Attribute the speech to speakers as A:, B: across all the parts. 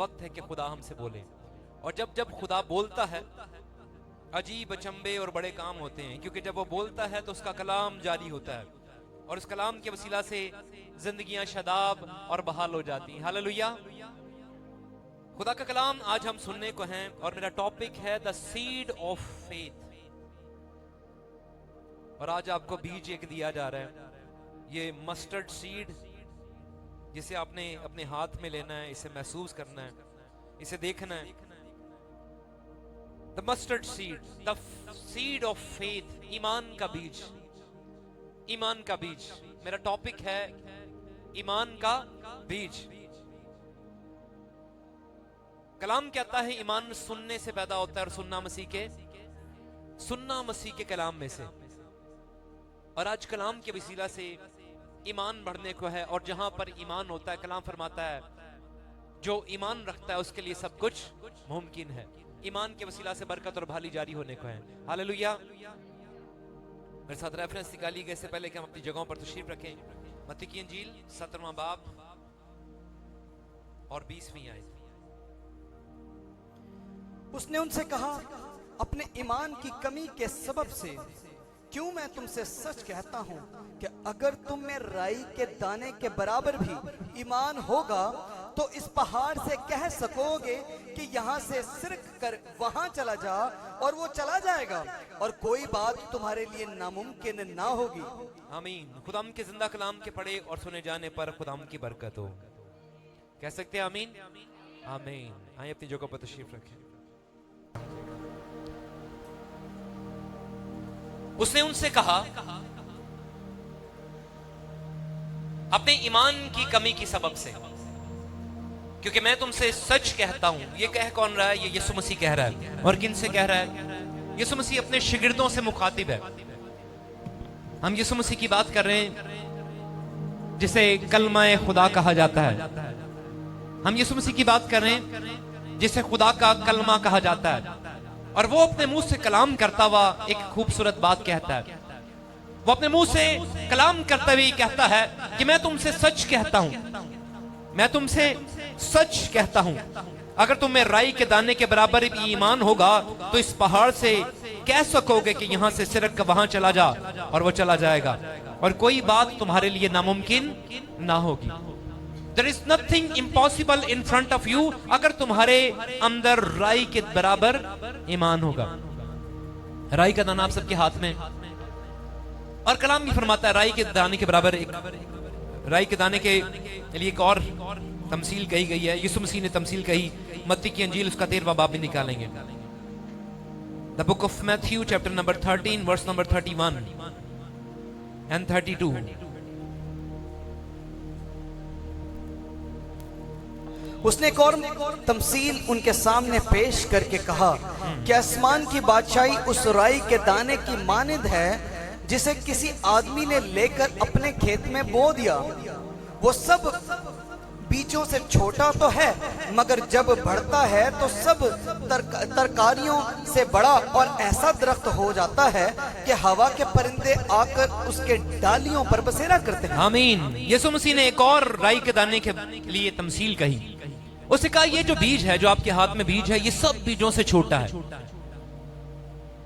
A: वक्त है कि खुदा हमसे बोले। और जब जब खुदा बोलता है अजीब अचंबे और बड़े काम होते हैं, क्योंकि जब वो बोलता है तो उसका कलाम जारी होता है और उस कलाम के वसीला से जिंदगियां शदाब और बहाल हो जाती हैं। हालेलुया। खुदा का कलाम आज हम सुनने को हैं और मेरा टॉपिक है द सीड ऑफ फेथ। और आज आपको बीज एक दिया जा रहा है, ये मस्टर्ड सीड, जिसे आपने अपने हाथ में लेना है, इसे महसूस करना है, इसे देखना है। The mustard seed, the seed of faith, ईमान का बीज, ईमान का बीज। मेरा टॉपिक है ईमान का बीज। कलाम कहता है ईमान सुनने से पैदा होता है और सुनना मसीह के कलाम में से। और आज कलाम के वसीला से ईमान बढ़ने को है, और जहां पर ईमान होता है, कलाम फरमाता है जो ईमान रखता है उसके लिए सब कुछ मुमकिन है। ईमान के वसीला से बरकत और भाली जारी होने को है। हालेलुया। मेरे साथ रेफरेंस निकाली गए, इससे पहले कि हम अपनी जगहों पर तशरीफ रखें, मत्ती की इंजील 17वां बाब और 20वीं आयत।
B: उसने उनसे कहा, अपने ईमान की कमी के सबब से क्यों मैं तुमसे सच कहता हूं कि अगर तुम में राई के दाने के बराबर भी ईमान होगा तो इस पहाड़ से कह सकोगे कि यहां से सिरक कर वहां चला जा, और वो चला जाएगा, और कोई बात तुम्हारे लिए नामुमकिन ना होगी।
A: आमीन। खुदाम के जिंदा कलाम के पढ़े और सुने जाने पर खुदाम की बरकत हो। कह सकते हैं आमीन? आमीन। आइए अपनी जगह पर तशरीफ रखें। उसने उनसे कहा, अपने ईमान की कमी की सबब से, क्योंकि मैं तुमसे सच कहता हूं। ये कह कौन रहा है? ये यीशु मसीह कह रहा है। और किन से कह रहा है? यीशु मसीह अपने शिगिर्दों से मुखातिब है। हम यीशु मसीह की बात कर रहे हैं जिसे कलमा खुदा कहा जाता है। हम यीशु मसीह की बात कर रहे हैं जिसे खुदा का कलमा कहा जाता है। और वो अपने मुंह से कलाम करता हुआ एक खूबसूरत बात कहता है। वो अपने मुंह से कलाम करते हुए कहता है कि मैं तुमसे सच कहता हूं, मैं तुमसे सच कहता हूं, अगर तुम में राई के दाने के बराबर भी ईमान होगा तो इस पहाड़ से कह सकोगे कि यहां से सिरक वहां चला जा, और वो चला जाएगा, और कोई बात तुम्हारे लिए नामुमकिन ना होगी। There is nothing impossible in front of you अगर तुम्हारे अंदर राई के बराबर ईमान होगा। राई का दाना आप सबके हाथ में, और कलाम भी फरमाता है राई के दाने के बराबर एक, राई के दाने के लिए एक और तमसील कही गई है। यीशु मसीह ने तमसील कही, मत्ती की इंजील उसका 13वां बाब भी निकालेंगे। The book of Matthew chapter number 13 verse number 31 and 32।
B: उसने एक और तमसील उनके सामने पेश करके कहा कि आसमान की बादशाही उस राई के दाने की मानिंद है जिसे किसी आदमी ने लेकर अपने खेत में बो दिया। वो सब बीजों से छोटा तो है, मगर जब बढ़ता है तो सब तरकारियों से बड़ा और ऐसा दरख्त हो जाता है कि हवा के परिंदे आकर उसके डालियों पर बसेरा करते हैं।
A: आमीन। यीशु मसीह ने एक और राई के दाने के लिए तमसील कही। उसने कहा ये जो बीज है, जो आपके हाथ में बीज है, ये सब बीजों से छोटा है,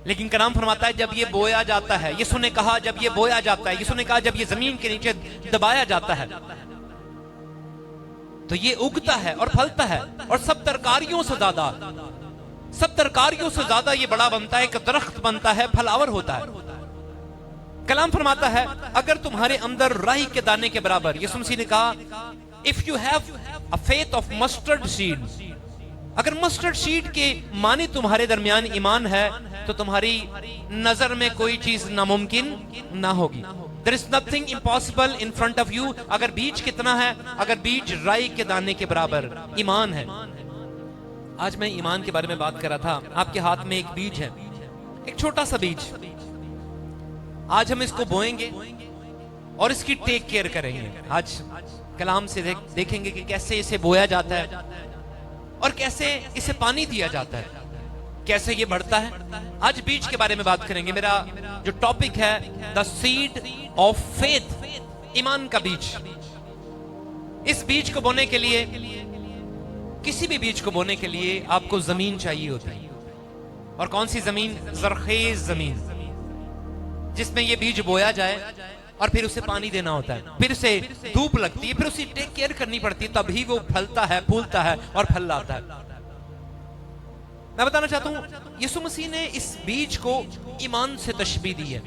A: लेकिन कलाम फरमाता है जब ये बोया जाता है, यीशु ने कहा जब ये बोया जाता है, यीशु ने कहा जब ये जमीन के नीचे दबाया जाता है तो ये उगता है और फलता है, और सब तरकारियों से ज्यादा ये बड़ा बनता है, एक दरख्त बनता है, फलावर होता है। कलाम फरमाता है अगर तुम्हारे अंदर राई के दाने के बराबर, यीशु मसीह ने कहा if you have a faith of mustard seed, अगर मस्टर्ड सीड के माने तुम्हारे दरमियान ईमान है तो तुम्हारी नजर में कोई चीज नामुमकिन ना होगी। There is nothing impossible in front of you। अगर बीज कितना है? अगर बीज राई के दाने के बराबर ईमान है। आज मैं ईमान के बारे में बात कर रहा था। आपके हाथ में एक बीज है, एक छोटा सा बीज। आज हम इसको बोएंगे और इसकी टेक केयर करेंगे। आज कलाम से देखेंगे कि कैसे इसे बोया जाता है और कैसे इसे पानी दिया जाता है, कैसे ये बढ़ता है। आज बीज के बारे में बात करेंगे। मेरा जो टॉपिक है द सीड ऑफ फेथ, ईमान का बीज। इस बीज को बोने के लिए किसी भी बीज को बोने के लिए आपको जमीन चाहिए होती है। और कौन सी जमीन? जरखेज जमीन, जिसमें ये बीज बोया जाए और फिर उसे पानी देना होता है, फिर उसे धूप लगती है, फिर उसे टेक केयर करनी पड़ती है, तभी वो फलता है, फूलता है और फल लाता है। मैं बताना चाहता हूं, यीशु मसीह ने इस बीज को ईमान से तशबीह दी है।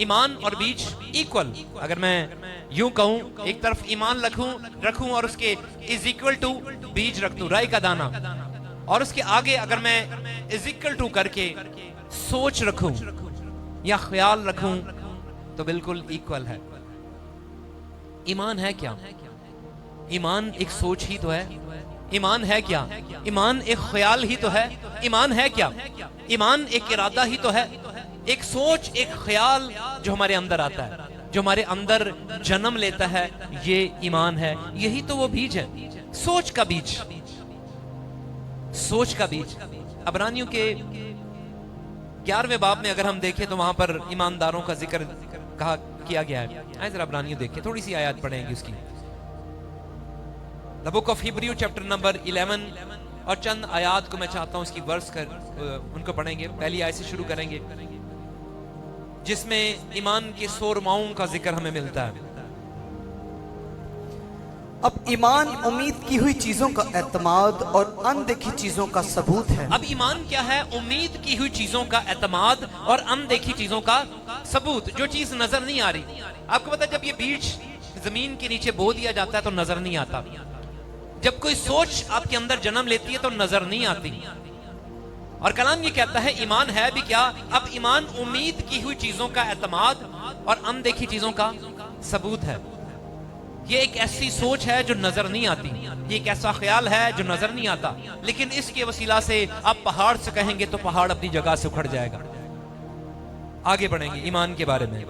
A: ईमान और बीज इक्वल। अगर मैं यूं कहूं, एक तरफ ईमान रखूं और उसके इज इक्वल टू बीज रख दूं, राई का दाना, और उसके आगे अगर मैं इज इक्वल टू करके सोच रखूं या ख्याल रखूं तो बिल्कुल इक्वल है। ईमान है क्या? ईमान एक सोच ही तो है। ईमान है क्या? ईमान एक ख्याल ही तो है। ईमान है क्या? ईमान एक इरादा ही तो है। एक सोच, एक ख्याल जो हमारे अंदर आता है, जो हमारे अंदर जन्म लेता है, ये ईमान है। यही तो वो बीज है, सोच का बीज। सोच का बीज। अबरानियों के 11वें बाब में अगर हम देखें तो वहां पर ईमानदारों का जिक्र किया गया है। आइए जरा अबरानियों देखें, थोड़ी सी आयत पढ़ेंगे उसकी। The book of Hebrew chapter number 11 और चंद आयात को मैं चाहता हूं इसकी वर्स कर उनको पढ़ेंगे। पहली आयत से शुरू करेंगे जिसमें ईमान के सोरमाओं का जिक्र हमें मिलता है।
B: अब ईमान उम्मीद की हुई चीजों का एतमाद और अनदेखी चीजों का सबूत है।
A: अब ईमान क्या है? उम्मीद की हुई चीजों का एतमाद और अनदेखी चीजों का सबूत। जो चीज नजर नहीं आ रही, आपको पता है जब ये बीज जमीन के नीचे बो दिया जाता है तो नजर नहीं आता। जब कोई सोच आपके अंदर जन्म लेती है तो नजर नहीं आती। और कलाम ये कहता है ईमान है भी क्या? अब ईमान उम्मीद की हुई चीजों का एतमाद और अनदेखी चीजों का सबूत है। ये एक ऐसी सोच है जो नजर नहीं आती, ये एक ऐसा ख्याल है जो नजर नहीं आता, लेकिन इसके वसीला से आप पहाड़ से कहेंगे तो पहाड़ अपनी जगह से उखड़ जाएगा। आगे बढ़ेंगे ईमान के बारे में,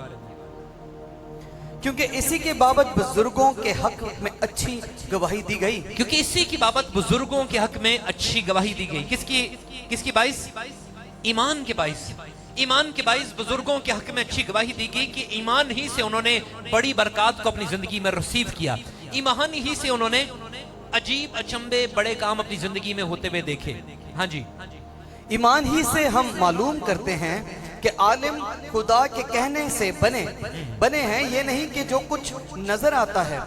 B: क्योंकि इसी के बाबत बुजुर्गों के हक में अच्छी गवाही दी गई।
A: क्योंकि इसी की बाबत बुजुर्गों के हक में अच्छी गवाही दी गई। किसकी बाइस? ईमान के बाइस। ईमान के बाइस बुजुर्गों के हक में अच्छी गवाही दी गई कि ईमान ही से उन्होंने बड़ी बरकत को अपनी जिंदगी में रिसीव किया। ईमान ही से उन्होंने अजीब अचंबे बड़े काम अपनी जिंदगी में होते हुए देखे। हाँ जी,
B: ईमान ही से हम मालूम करते हैं कि आलिम खुदा के कहने से बने हैं, ये नहीं कि जो कुछ नजर आता है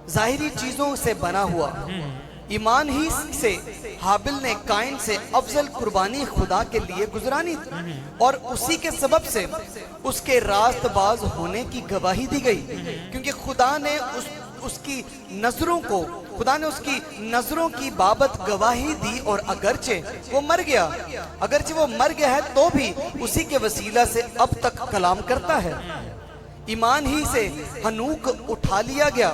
B: जाहिरी चीजों से बना हुआ। ईमान ही से हाबिल ने काइन से अफजल कुर्बानी खुदा के लिए गुजरानी थी और उसी के सबब से उसके रास्तबाज होने की गवाही दी गई, क्योंकि खुदा ने उसकी नजरों की बाबत गवाही दी। और अगरचे वो मर गया है तो भी उसी के वसीला से अब तक कलाम करता है। ईमान ही से हनूक उठा लिया गया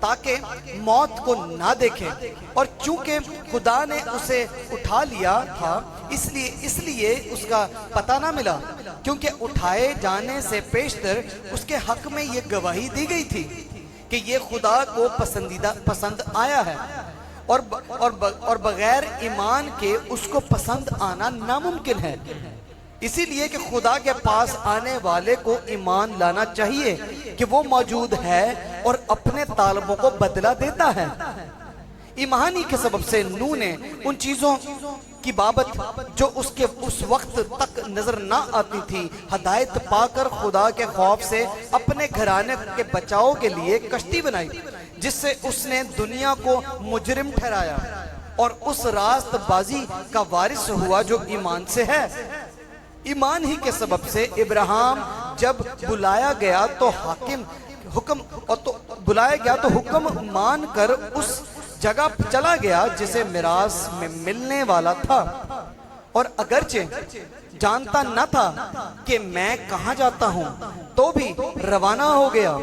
B: ताकि मौत को ना देखे, और चूंकि खुदा ने उसे उठा लिया था इसलिए उसका पता ना मिला, क्योंकि उठाए जाने से पेशतर उसके हक में ये गवाही दी गई थी कि ये खुदा को पसंद आया है, और बगैर ईमान के उसको पसंद आना नामुमकिन है। इसीलिए कि खुदा के पास आने वाले को ईमान लाना चाहिए कि वो मौजूद है और अपने तालबों को बदला देता है। ईमान ही के सबब से नूह ने उन चीजों की बाबत जो उसके उस वक्त तक नजर ना आती थी हदायत पाकर खुदा के खौफ से अपने घराने के बचाव के लिए कश्ती बनाई, जिससे उसने दुनिया को मुजरिम ठहराया और उस रास्तबाजी का वारिस हुआ जो ईमान से है। ईमान ही के सबब से इब्राहिम जब बुलाया गया तो हुक्म मानकर उस जगह चला गया जिसे मिरास में मिलने वाला था, और अगरचे जानता न था कि मैं कहां जाता हूं तो भी रवाना हो गया।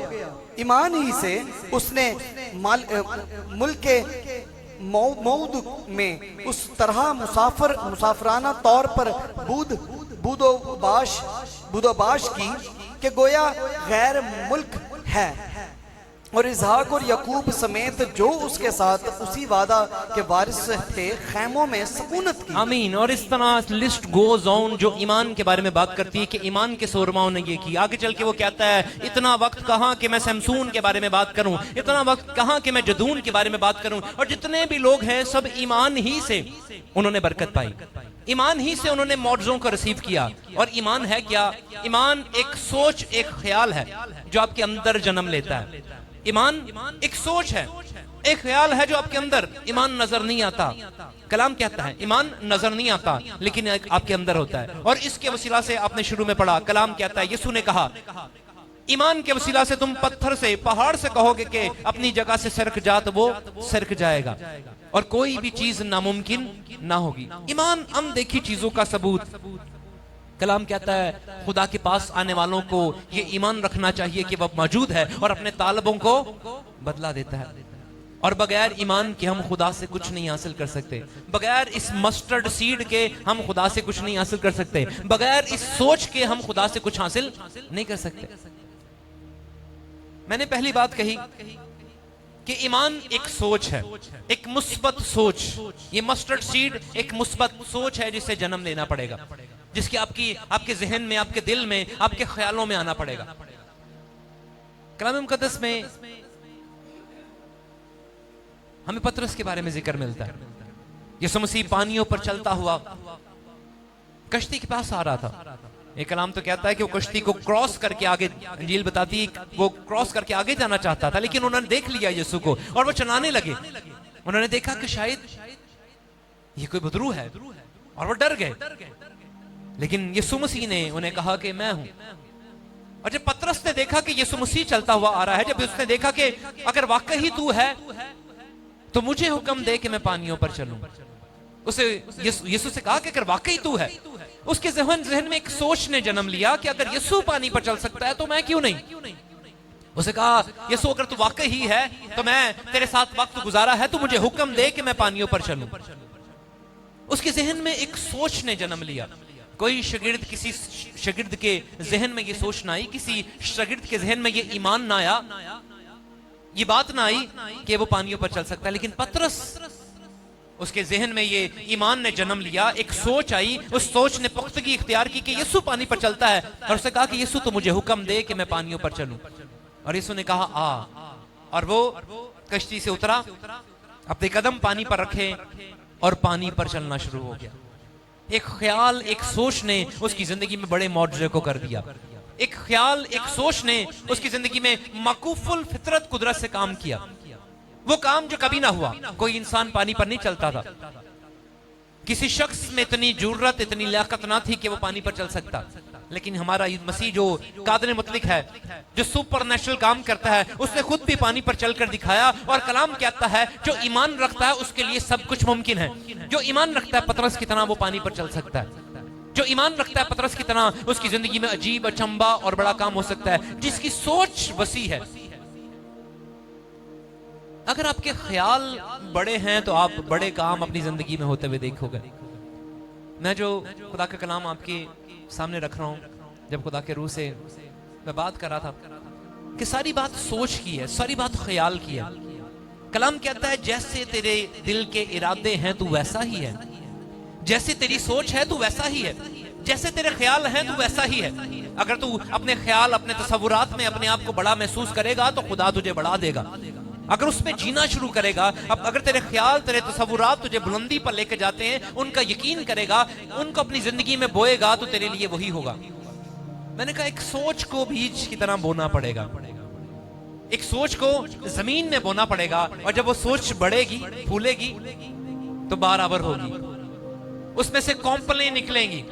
B: ईमान ही से उसने मुल्क मौद में उस तरह मुसाफराना तौर पर बूदोबाश की कि गोया गैर मुल्क है। और इसहाक और यकूब समेत जो उसके साथ उसी वादा के वारिस थे खैमों में सकूनत की।
A: आमीन। और इस तरह लिस्ट गोज ऑन जो ईमान के बारे में बात करती है कि ईमान के सूरमाओं ने ये की। आगे चल के वो कहता है इतना वक्त कहाँ कि मैं शमसून के बारे में बात करूं, इतना वक्त कहाँ कि मैं जदून के बारे में बात करूं। और जितने भी लोग हैं सब ईमान ही से उन्होंने बरकत पाई, ईमान ही से उन्होंने मौजों को रिसीव किया। और ईमान है क्या? ईमान एक सोच, एक ख्याल है जो आपके अंदर जन्म लेता है। ईमान एक सोच है, एक ख्याल है जो आपके अंदर, ईमान नजर नहीं आता। कलाम कहता है ईमान नजर नहीं आता लेकिन आपके अंदर होता है। और इसके वसीला से आपने शुरू में पढ़ा, कलाम कहता है, यीशु ने कहा ईमान के वसीला से तुम पत्थर से, पहाड़ से कहोगे कि अपनी जगह से सरक जा तो वो सरक जाएगा और कोई भी चीज नामुमकिन ना होगी। ईमान अनदेखी चीजों का सबूत। कलाम कहता है खुदा के पास आने वालों को ये ईमान रखना चाहिए कि वह मौजूद है और अपने तालबों को बदला देता है। और बगैर ईमान के हम खुदा से कुछ नहीं हासिल कर सकते। बगैर इस मस्टर्ड सीड के हम खुदा से कुछ नहीं हासिल कर सकते। बगैर इस सोच के हम खुदा से कुछ हासिल नहीं कर सकते। मैंने पहली बात कही कि ईमान एक सोच है, एक मुस्बत सोच। ये मस्टर्ड सीड एक मुस्बत सोच है जिसे जन्म लेना पड़ेगा, जिसकी आपके जहन में, आपके दिल में, आपके ख्यालों में आना पड़ेगा। कलाम मुकद्दस में हमें पतरस के बारे में जिक्र मिलता है। यीशु मसीह पानियों पर चलता हुआ कश्ती के पास आ रहा था। एक कलाम तो कहता है कि वो कश्ती को क्रॉस करके आगे, अंजील बताती है वो क्रॉस करके आगे जाना चाहता था, लेकिन उन्होंने देख लिया यीशु को और वो चलाने लगे। उन्होंने देखा कि शायद ये कोई बदरू है और वो डर गए। लेकिन यीशु मसीह ने उन्हें कहा कि मैं हूं। और जब पतरस ने देखा कि यीशु मसीह चलता हुआ आ रहा है, जब उसने देखा कि अगर वाकई तू है तो मुझे हुक्म दे कि मैं पानियों पर चलूं, उसे यीशु से कहा कि अगर वाकई तू है, उसके जहन में एक सोच ने जन्म लिया कि अगर यीशु पानी पर चल सकता है तो मैं क्यों नहीं। उसे कहा यीशु अगर तू वाकई ही है तो मैं तेरे साथ वक्त गुजारा है, तू मुझे हुक्म दे कि मैं पानियों पर चलूं। उसके जहन में एक सोच ने जन्म लिया। कोई शागिर्द, किसी शागिर्द के जहन में ये सोच ना आई, किसी शागिर्द के जहन में ये ईमान ना आया, ये बात ना आई कि वो पानियों पर चल सकता है। लेकिन पतरस, उसके जहन में ये ईमान ने जन्म लिया, एक सोच आई। उस सोच ने पुख्तगी इख्तियार की कि यीशु पानी पर चलता है और उसने कहा कि यीशु तो मुझे हुक्म दे कि मैं पानियों पर चलूं। और यीशु ने कहा आ, और वो कश्ती से उतरा, अपने कदम पानी पर रखे और पानी पर चलना शुरू हो गया। एक ख्याल, एक सोच ने उसकी जिंदगी में बड़े मौजज़े को कर दिया। एक ख्याल, एक सोच ने उसकी जिंदगी में माकूफुल फितरत कुदरत से काम किया, वो काम जो कभी ना हुआ। कोई इंसान पानी पर नहीं चलता था, किसी शख्स में इतनी जुर्रत, इतनी लियाकत ना थी कि वो पानी पर चल सकता। लेकिन हमारा मसीह जो कादिर मुतलिक है, जो सुपर नेचुरल काम करता है, उसने खुद भी पानी पर चलकर दिखाया। और कलाम कहता है जो ईमान रखता है उसके लिए सब कुछ मुमकिन है। जो ईमान रखता है पतरस की तरह वो पानी पर चल सकता है। जो ईमान रखता है पतरस की तरह उसकी जिंदगी में अजीब, अचंबा और बड़ा काम हो सकता है। जिसकी सोच वसी है। अगर आपके ख्याल बड़े हैं तो आप बड़े काम अपनी जिंदगी में होते हुए देखोगे। मैं जो खुदा का कलाम आपके सामने रख रहा हूं, जब खुदा के रूह से मैं बात कर रहा था कि सारी बात सोच की है, सारी बात ख्याल की है। कलाम कहता है जैसे तेरे दिल के इरादे हैं तू वैसा ही है, जैसे तेरी सोच है तू वैसा ही है, जैसे तेरे ख्याल हैं तू वैसा ही है। अगर तू अपने ख्याल, अपने तसव्वुरात में अपने आप को बड़ा महसूस करेगा तो खुदा तुझे बढ़ा देगा। अगर उसमें जीना शुरू करेगा, अब अगर तेरे ख्याल, तेरे तसव्वुरात तुझे बुलंदी पर लेकर जाते हैं, उनका यकीन करेगा, उनको अपनी जिंदगी में बोएगा तो तेरे लिए वही होगा। मैंने कहा एक सोच को बीज की तरह बोना पड़ेगा, एक सोच को जमीन में बोना पड़ेगा। और जब वो सोच बढ़ेगी, फूलेगी तो बाराबर होगी, उसमें से कौंपलें निकलेंगी,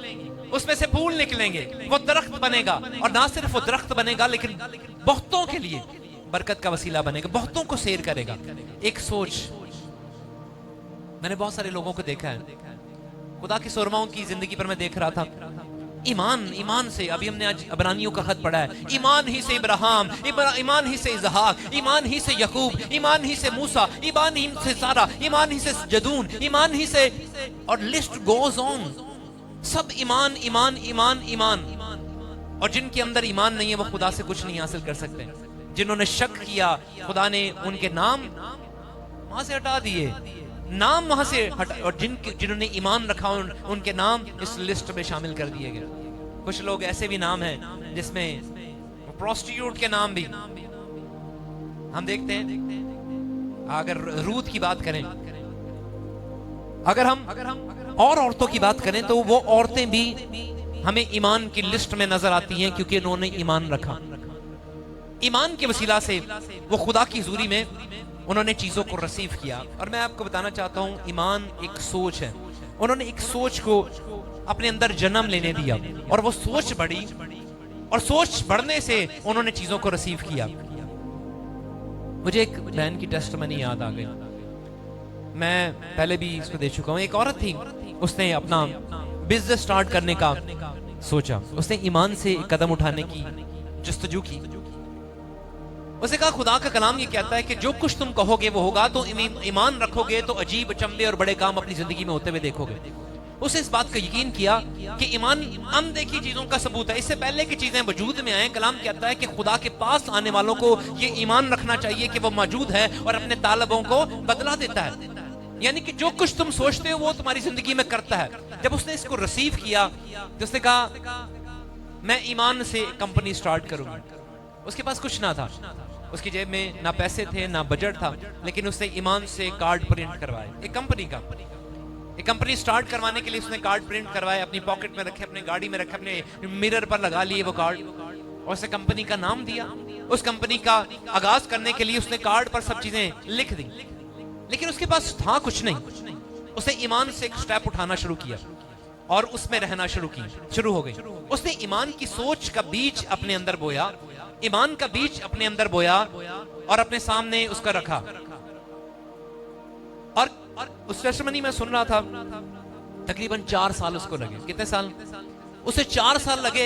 A: उसमें से फूल निकलेंगे, वो दरख्त बनेगा। और ना सिर्फ वो दरख्त बनेगा लेकिन बहुतों के लिए बरकत का वसीला बनेगा, बहुतों को सैर करेगा। एक सोच। मैंने बहुत सारे लोगों को देखा है, खुदा की सुरमाओं की जिंदगी पर मैं देख रहा था। ईमान से, अभी हमने आज अबरानियों का खत पढ़ा है, ईमान ही से इब्राहिम, ईमान ही से इसहाक, ईमान ही से यकूब, ईमान ही से मूसा, ईमान ही से सारा, ईमान ही से जदून, ईमान ही से, और लिस्ट गोज ऑन। सब ईमान, ईमान, ईमान, ईमान। और जिनके अंदर ईमान नहीं है वो खुदा से कुछ नहीं हासिल कर सकते। जिन्होंने शक किया, खुदा ने उनके नाम वहां से हटा दिए, नाम वहां से हटा, और जिन्होंने ईमान रखा उनके नाम इस लिस्ट में शामिल कर दिए गए। कुछ लोग ऐसे भी नाम हैं जिसमें प्रोस्टिट्यूट के नाम भी हम देखते हैं। अगर रूथ की बात करें, अगर हम और औरतों की बात करें, तो वो औरतें भी हमें ईमान की लिस्ट में नजर आती हैं, क्योंकि उन्होंने ईमान रखा। ईमान के वसीला से वो खुदा की हुजूरी में उन्होंने चीजों को रिसीव किया। और मैं आपको बताना चाहता हूं, ईमान एक सोच है। उन्होंने एक सोच को अपने अंदर जन्म लेने दिया, और वो सोच बढ़ी, और सोच बढ़ने से उन्होंने चीजों को रिसीव किया। मुझे एक बहन की टेस्टमनी याद आ गई, मैं पहले भी इसको दे चुका हूं। एक औरत थी, उसने अपना बिजनेस स्टार्ट करने का सोचा, उसने ईमान से कदम उठाने की जस्तजू की। उसने कहा, खुदा का कलाम ये कहता है कि जो कुछ तुम कहोगे वो होगा, तो ईमान रखोगे तो अजीब, अचंभे और बड़े काम अपनी जिंदगी में होते हुए देखोगे। उसने इस बात का यकीन किया कि ईमान अनदेखी चीजों का सबूत है। इससे पहले की चीजें वजूद में आए, कलाम कहता है कि खुदा के पास आने वालों को ये ईमान रखना चाहिए कि वो मौजूद है और अपने तालबों को बदला देता है। यानी कि जो कुछ तुम सोचते हो वो तुम्हारी जिंदगी में करता है। जब उसने इसको रिसीव किया तो उसने कहा, मैं ईमान से कंपनी स्टार्ट करूंगा। उसके पास कुछ ना था, उसकी जेब में ना पैसे थे ना बजट था, लेकिन उसने ईमान से कार्ड प्रिंट करवाए एक कंपनी स्टार्ट करवाने के लिए। उसने कार्ड प्रिंट करवाए, अपनी पॉकेट में रखे, अपने गाड़ी में रखे, अपने मिरर पर लगा लिए वो कार्ड, और उसने कंपनी का नाम दिया। उस कंपनी का आगाज करने के लिए उसने कार्ड पर सब चीजें लिख दी, लेकिन उसके पास था कुछ नहीं। उसने ईमान से एक स्टेप उठाना शुरू किया और उसमें रहना शुरू हो गई। उसने ईमान की सोच का बीज अपने अंदर बोया, ईमान का बीज अपने अंदर बोया और अपने सामने उसका रखा। और उस टेस्टिमनी में सुन रहा था, तकरीबन 4 साल उसको लगे। कितने साल? उसे 4 साल लगे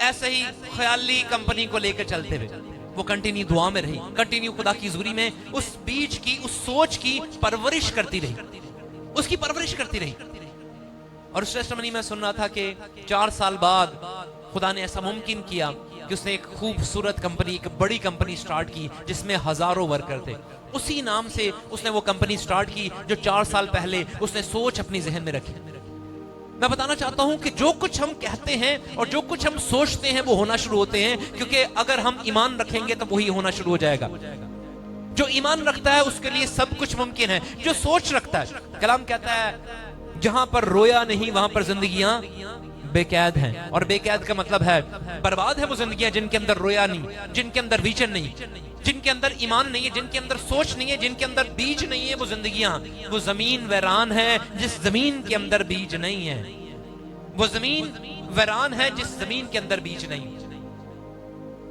A: ऐसे ही ख्याली कंपनी को लेकर चलते हुए। वो कंटिन्यू दुआ में रही, कंटिन्यू खुदा की हुजूरी में उस बीज की, उस सोच की परवरिश करती रही, उसकी परवरिश करती रही। और उस टेस्टिमनी में सुन रहा था कि 4 साल बाद खुदा ने ऐसा मुमकिन किया कि उसने एक खूबसूरत कंपनी, एक बड़ी कंपनी स्टार्ट की जिसमें हजारों वर्कर थे। उसी नाम से उसने वो कंपनी स्टार्ट की जो 4 साल पहले उसने सोच अपनी जहन में रखी। मैं बताना चाहता हूं कि जो कुछ हम कहते हैं और जो कुछ हम सोचते हैं वो होना शुरू होते हैं, क्योंकि अगर हम ईमान रखेंगे तो वही होना शुरू हो जाएगा। जो ईमान रखता है उसके लिए सब कुछ मुमकिन है। जो सोच रखता है, कलाम कहता है, जहां पर रोया नहीं वहां पर जिंदगियां बेकैद हैं। और बेकैद का मतलब है बर्बाद है वो जिंदगियां जिनके अंदर रोया नहीं, जिनके अंदर विजन नहीं, जिनके अंदर ईमान नहीं है, जिनके अंदर सोच नहीं है, जिनके अंदर बीज नहीं है। वो जिंदगियां, वो जमीन वैरान है जिस जमीन के अंदर बीज नहीं है। वो जमीन वैरान है जिस जमीन के अंदर बीज नहीं।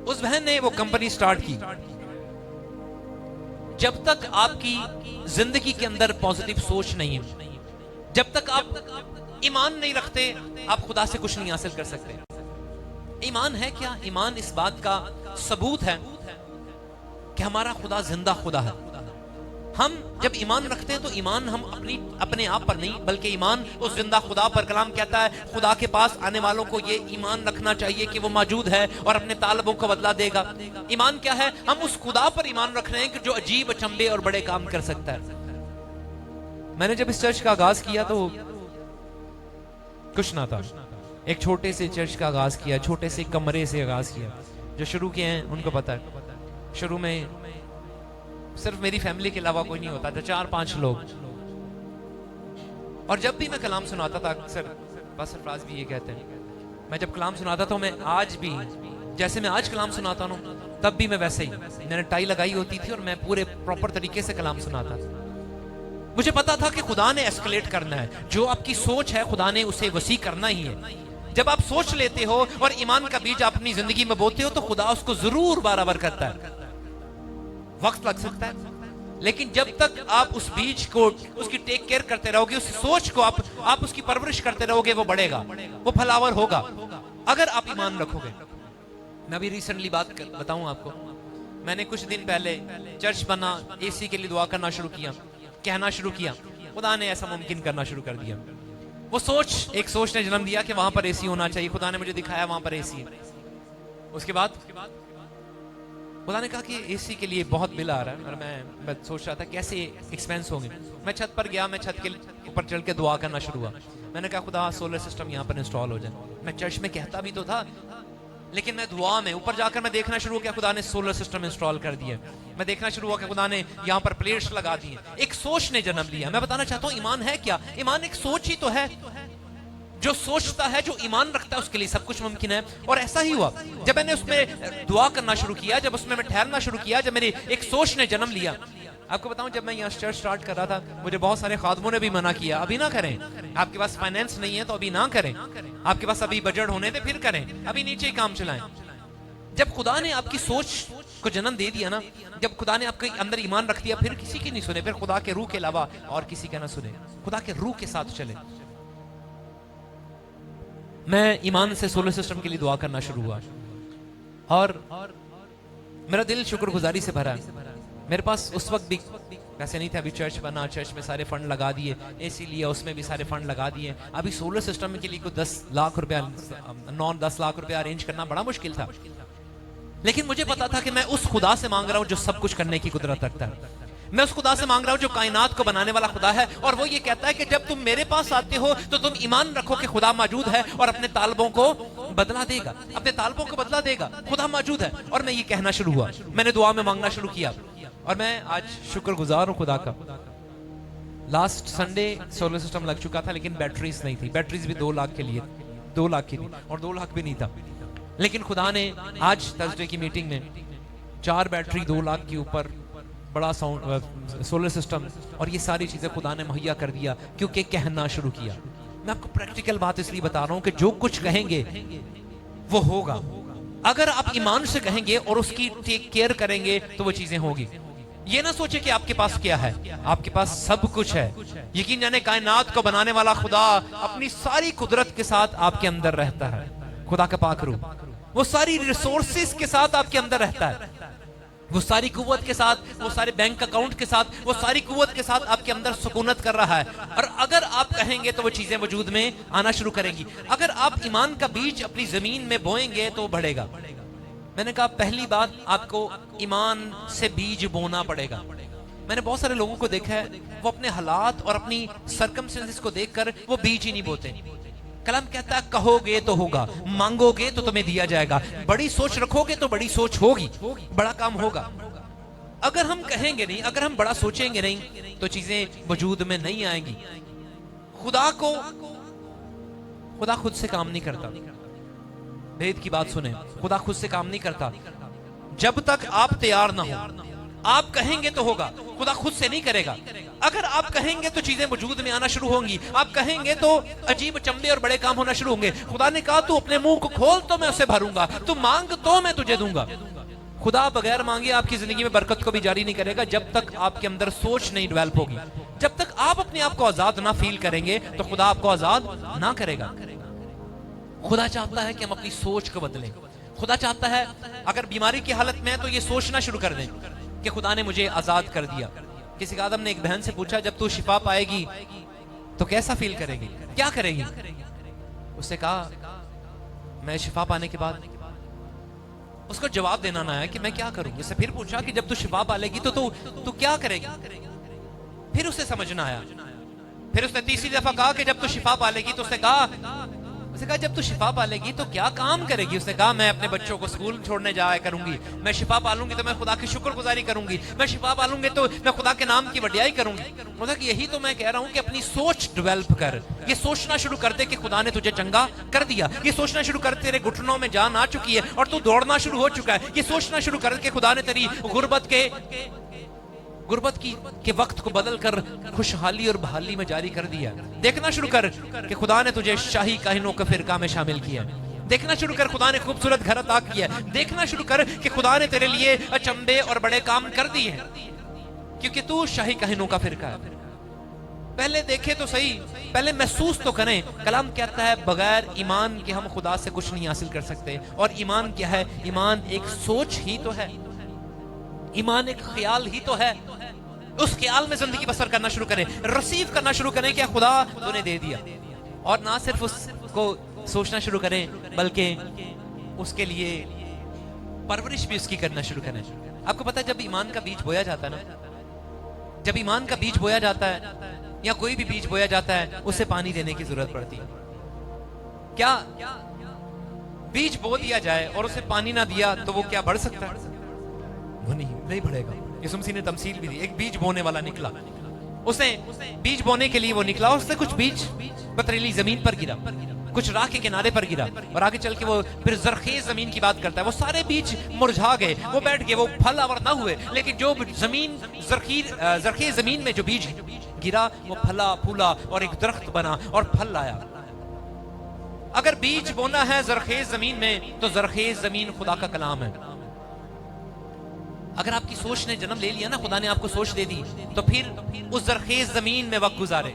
A: उस बहन ने वो कंपनी स्टार्ट की। जब तक आपकी जिंदगी के अंदर पॉजिटिव सोच नहीं है, जब तक आप ईमान नहीं रखते, आप खुदा से कुछ नहीं हासिल कर सकते। ईमान है क्या? ईमान इस बात का सबूत है कि हमारा खुदा जिंदा खुदा है। हम जब ईमान रखते हैं तो ईमान हम अपने आप पर नहीं, बल्कि ईमान उस जिंदा खुदा पर। कलाम कहता है खुदा के पास आने वालों को ये ईमान रखना चाहिए कि वो मौजूद है और अपने तालबों को बदला देगा। ईमान क्या है? हम उस खुदा पर ईमान रख रहे हैं कि जो अजीब, अचंभे और बड़े काम कर सकता है। मैंने जब इस चर्च का आगाज किया तो कुछ ना था, एक छोटे से चर्च का आगाज किया, छोटे से कमरे से आगाज किया। जो शुरू किए हैं उनको पता है, शुरू में सिर्फ मेरी फैमिली के अलावा कोई नहीं होता था, 4-5 लोग। और जब भी मैं कलाम सुनाता था, अक्सर बस सरफराज भी ये कहते हैं, मैं जब कलाम सुनाता था, मैं आज भी जैसे मैं आज कलाम सुनाता हूँ तब भी मैं वैसे ही, मैंने टाई लगाई होती थी और मैं पूरे प्रॉपर तरीके से कलाम सुनाता था। मुझे पता था कि खुदा ने एस्केलेट करना है, जो आपकी सोच है खुदा ने उसे वसी करना ही है। जब आप सोच लेते हो और ईमान का बीज अपनी जिंदगी में बोते हो तो खुदा उसको जरूर बराबर करता है। वक्त लग सकता है, लेकिन जब तक आप उस बीज को, उसकी टेक केयर करते रहोगे, उस सोच को आप उसकी परवरिश करते रहोगे, वो बढ़ेगा, वो फलावर होगा, अगर आप ईमान रखोगे। मैं भी रिसेंटली बात बताऊं आपको, मैंने कुछ दिन पहले चर्च बना, एसी के लिए दुआ करना शुरू किया, कहना शुरू किया, खुदा ने ऐसा मुमकिन करना शुरू कर दिया। वो सोच, एक सोच ने जन्म दिया कि वहां पर एसी होना चाहिए, खुदा ने मुझे दिखाया वहां पर एसी है। उसके बाद खुदा ने कहा कि एसी के लिए बहुत बिल आ रहा है, और मैं सोच रहा था कैसे एक्सपेंस होंगे। मैं छत पर गया, मैं छत के ऊपर चढ़ के दुआ करना शुरू हुआ। मैंने कहा खुदा सोलर सिस्टम यहाँ पर इंस्टॉल हो जाए। मैं चर्च में कहता भी तो था, लेकिन मैं दुआ में ऊपर जाकर मैं देखना शुरू किया, खुदा ने सोलर सिस्टम इंस्टॉल कर दिया। मैं देखना शुरू हुआ कि खुदा ने यहाँ पर प्लेट्स लगा दिए। एक सोच ने जन्म लिया। मैं बताना चाहता हूँ ईमान है क्या? ईमान एक सोच ही तो है। जो सोचता है, जो ईमान रखता है, उसके लिए सब कुछ मुमकिन है। और ऐसा ही हुआ जब मैंने उसमें दुआ करना शुरू किया, जब उसमें मैं ठहरना शुरू किया, जब मेरी एक सोच ने जन्म लिया। आपको बताऊं, जब मैं यहाँ चर्च स्टार्ट कर रहा था, मुझे बहुत सारे खादमों ने भी मना किया, अभी ना करें, आपके पास फाइनेंस नहीं है तो अभी ना करें, आपके पास अभी बजट होने दे फिर करें, अभी नीचे ही काम चलाएं। जब खुदा ने आपकी सोच को जन्म दे दिया ना, जब खुदा ने आपके अंदर ईमान रख दिया, फिर किसी की नहीं सुने, फिर खुदा के रूह के अलावा और किसी का ना सुने, खुदा के रूह के साथ चले। मैं ईमान से सोलर सिस्टम के लिए दुआ करना शुरू हुआ, और मेरा दिल शुक्रगुजारी से भरा। मेरे पास उस वक्त भी पैसे नहीं थे, अभी चर्च बना, चर्च में सारे फंड लगा दिए, एसी लिया, उसमें भी सारे फंड लगा दिए। अभी सोलर सिस्टम के लिए कोई 10 लाख रुपया 9-10 लाख रुपया अरेंज करना बड़ा मुश्किल था। लेकिन मुझे पता था कि मैं उस खुदा से मांग रहा हूं जो सब कुछ करने की कुदरत रखता है। मैं उस खुदा से मांग रहा हूं जो कायनात को बनाने वाला खुदा है, और वो ये कहता है कि जब तुम मेरे पास आते हो तो तुम ईमान रखो कि खुदा मौजूद है और अपने तालबों को बदला देगा, अपने तालबों को बदला देगा। खुदा मौजूद है। और मैं ये कहना शुरू हुआ, मैंने दुआ में मांगना शुरू किया, और मैं आज शुक्रगुजार हूं खुदा का। लास्ट संडे सोलर सिस्टम लग चुका था, लेकिन बैटरीज नहीं थी। बैटरीज भी 2 लाख के लिए, 2 लाख की थी, और 2 लाख भी नहीं था। लेकिन खुदा ने आज थर्सडे की मीटिंग में 4 बैटरी 2 लाख के ऊपर, बड़ा साउंड सोलर सिस्टम, और ये सारी चीजें खुदा ने मुहैया कर दिया, क्योंकि कहना शुरू किया। मैं आपको प्रैक्टिकल बात इसलिए बता रहा हूं कि जो कुछ कहेंगे वो होगा। अगर आप ईमान से कहेंगे और उसकी टेक केयर करेंगे तो वो चीजें होगी। ये ना सोचे कि आपके पास क्या है, आपके पास सब कुछ है। यकीन जाने कायनात को बनाने वाला खुदा अपनी सारी कुदरत के साथ आपके अंदर रहता है। खुदा का पाक रूह वो सारी रिसोर्सेस के साथ आपके अंदर रहता है, वो सारी कुव्वत के साथ, वो सारे बैंक अकाउंट के साथ, वो सारी कुव्वत के साथ आपके अंदर सुकूनत कर रहा है। और अगर आप कहेंगे तो वो चीजें वजूद में आना शुरू करेंगी। अगर आप ईमान का बीज अपनी जमीन में बोएंगे तो बढ़ेगा। मैंने कहा पहली बात, आपको ईमान से बीज बोना पड़ेगा। मैंने बहुत सारे लोगों को देखा है, वो अपने हालात और अपनी सर्कमस्टेंसेस को देखकर वो बीज ही नहीं बोते। कलाम कहता है कहोगे तो होगा, मांगोगे तो तुम्हें दिया जाएगा, बड़ी सोच रखोगे तो बड़ी सोच होगी, बड़ा काम होगा। अगर हम कहेंगे नहीं, अगर हम बड़ा सोचेंगे नहीं, तो चीजें वजूद में नहीं आएंगी। खुदा खुद से काम नहीं करता। भेद की बात सुने, खुदा खुद से काम नहीं करता। जब तक आप तैयार ना हो, आप कहेंगे तो होगा, खुदा खुद से नहीं करेगा। अगर आप कहेंगे तो चीजें वजूद में आना शुरू होंगी, आप कहेंगे तो अजीब चंबे और बड़े काम होना शुरू होंगे। खुदा ने कहा तू अपने मुंह को खोल तो मैं उसे भरूंगा, तू मांग तो मैं तुझे दूंगा। खुदा बगैर मांगे आपकी जिंदगी में बरकत को भी जारी नहीं करेगा, जब तक आपके अंदर सोच नहीं डेवलप होगी। जब तक आप अपने आप को आजाद ना फील करेंगे तो खुदा आपको आजाद ना करेगा। खुदा चाहता है कि हम अपनी सोच को बदलें। खुदा चाहता है अगर बीमारी की हालत में है तो ये सोचना शुरू कर दें कि खुदा ने मुझे आजाद कर दिया। किसी आदम ने एक बहन से पूछा, जब तू शिफा पाएगी तो कैसा फील करेगी, क्या करेगी? उसने कहा मैं शिफा पाने के बाद, उसको जवाब देना ना है कि मैं क्या करूं। उससे फिर पूछा कि जब तू शिफा पालेगी तो तू क्या करेगी? फिर उसे समझना आया। फिर उसने तीसरी दफा कहा कि जब तू शिफा पालेगी, तो उसने कहा जब तू शिफा पालेगी तो क्या काम करेगी? उसने कहा मैं अपने बच्चों को स्कूल छोड़ने जाया करूंगी, मैं शिफा पालूंगी तो मैं खुदा की शुक्रगुजारी करूंगी, मैं शिफा पालूंगी तो मैं खुदा के नाम की वडियाई करूंगी। मतलब यही तो मैं कह रहा हूं कि अपनी सोच डेवलप कर। ये सोचना शुरू कर दे कि खुदा ने तुझे चंगा कर दिया। ये सोचना शुरू कर तेरे घुटनों में जान आ चुकी है और तू दौड़ना शुरू हो चुका है। ये सोचना शुरू कर के खुदा ने तेरी गुर्बत के वक्त को बदल कर खुशहाली और बहाली में जारी कर दिया। देखना शुरू कर कि खुदा ने तुझे शाही काहिनों के फिरका में शामिल किया। देखना शुरू कर खुदा ने खूबसूरत घर अता किया। देखना शुरू कर कि खुदा ने तेरे लिए अचंबे और बड़े काम कर दिए हैं, क्योंकि तू शाही काहिनों का फिरका है। पहले देखे तो सही, पहले महसूस तो करें। कलाम कहता है बगैर ईमान के हम खुदा से कुछ नहीं हासिल कर सकते। और ईमान क्या है? ईमान एक सोच ही तो है, ईमान एक ख्याल ही तो है। उस ख्याल में जिंदगी बसर करना शुरू करें, रिसीव करना शुरू करें कि खुदा तूने दे दिया। और ना सिर्फ उसको सोचना शुरू करें, बल्कि उसके लिए परवरिश भी उसकी करना शुरू करें। आपको पता है जब ईमान का बीज बोया जाता है ना, जब ईमान का बीज बोया जाता है या कोई भी बीज बोया जाता है, उसे पानी देने की जरूरत पड़ती है। क्या बीज बो दिया जाए और उसे पानी ना दिया तो वो क्या बढ़ सकता है? वो नहीं बढ़ेगा। यीशु मसीह ने तमसील भी दी। एक बीज बोने वाला निकला, उसने बीज बोने के लिए वो निकला, उसने कुछ बीज पथरीली जमीन पर गिरा, कुछ राह के किनारे पर गिरा, और आगे चल के वो फिर जरखेज जमीन की बात करता है। वो सारे बीज मुरझा गए, वो बैठ गए, वो फलावर ना हुए। लेकिन जो जमीन जरखेज जमीन में जो बीज गिरा वो फला फूला और एक दरख्त बना और फल लाया। अगर बीज बोना है जरखेज जमीन में, तो जरखेज जमीन खुदा का कलाम है। अगर आपकी सोच ने जन्म ले लिया ना, खुदा ने आपको सोच दे दी, तो फिर उस जरखेज जमीन में वक्त गुजारे।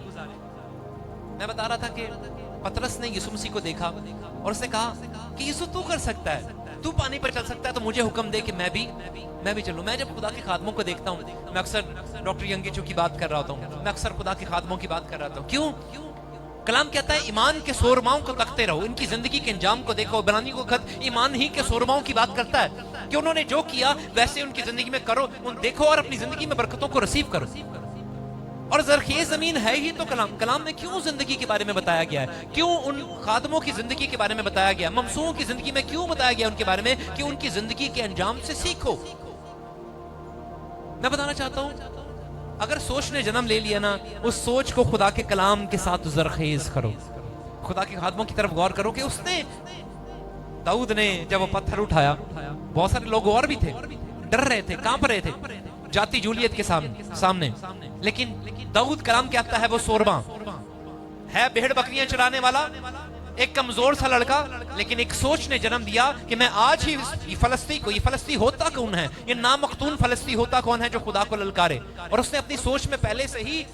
A: मैं बता रहा था कि पतरस ने यीशु मसीह को देखा और उसने कहा कि यीशु तू कर सकता है, तू पानी पर चल सकता है, तो मुझे हुक्म दे कि मैं भी चलूं। मैं जब खुदा के खादमों को देखता हूं, मैं अक्सर डॉक्टर यंगेचू की बात कर रहा होता हूं, मैं अक्सर खुदा के खादमों की बात कर रहा था। क्यों? कलाम कहता है ईमान के सोरमाओं को तकते रहो, इनकी जिंदगी के अंजाम को देखो। इब्रानी को खत ईमान ही के सोरमाओं की बात करता है कि उन्होंने जो किया वैसे उनकी जिंदगी में करो, उन देखो और अपनी जिंदगी में बरकतों को रिसीव करो। और जरखेज जमीन है ही तो कलाम में क्यों जिंदगी के बारे में बताया गया है, क्यों उन खादमों की जिंदगी के बारे में बताया गया, ममसूओं की जिंदगी में क्यों बताया गया उनके बारे में, कि उनकी जिंदगी के अंजाम से सीखो। मैं बताना चाहता हूं, अगर सोच ने जन्म ले लिया ना, उस सोच को खुदा के कलाम के साथ जरखेज करो। खुदा के खादमों की तरफ गौर करो कि उसने, दाऊद ने जब वो पत्थर उठाया, बहुत सारे लोग और भी थे, डर रहे थे, कांप रहे थे जाति जूलियत के सामने। लेकिन दाऊद कलाम कहता है वो सोरबा है, भेड़ बकरियां चराने वाला, एक कमजोर सा लड़का, लेकिन एक सोच ने जन्म दिया कि मैं आज ही ये फलस्ती होता कौन है, ये नामख्तून फलस्ती होता कौन है जो खुदा को ललकारे। और उसने अपनी सोच में पहले से ही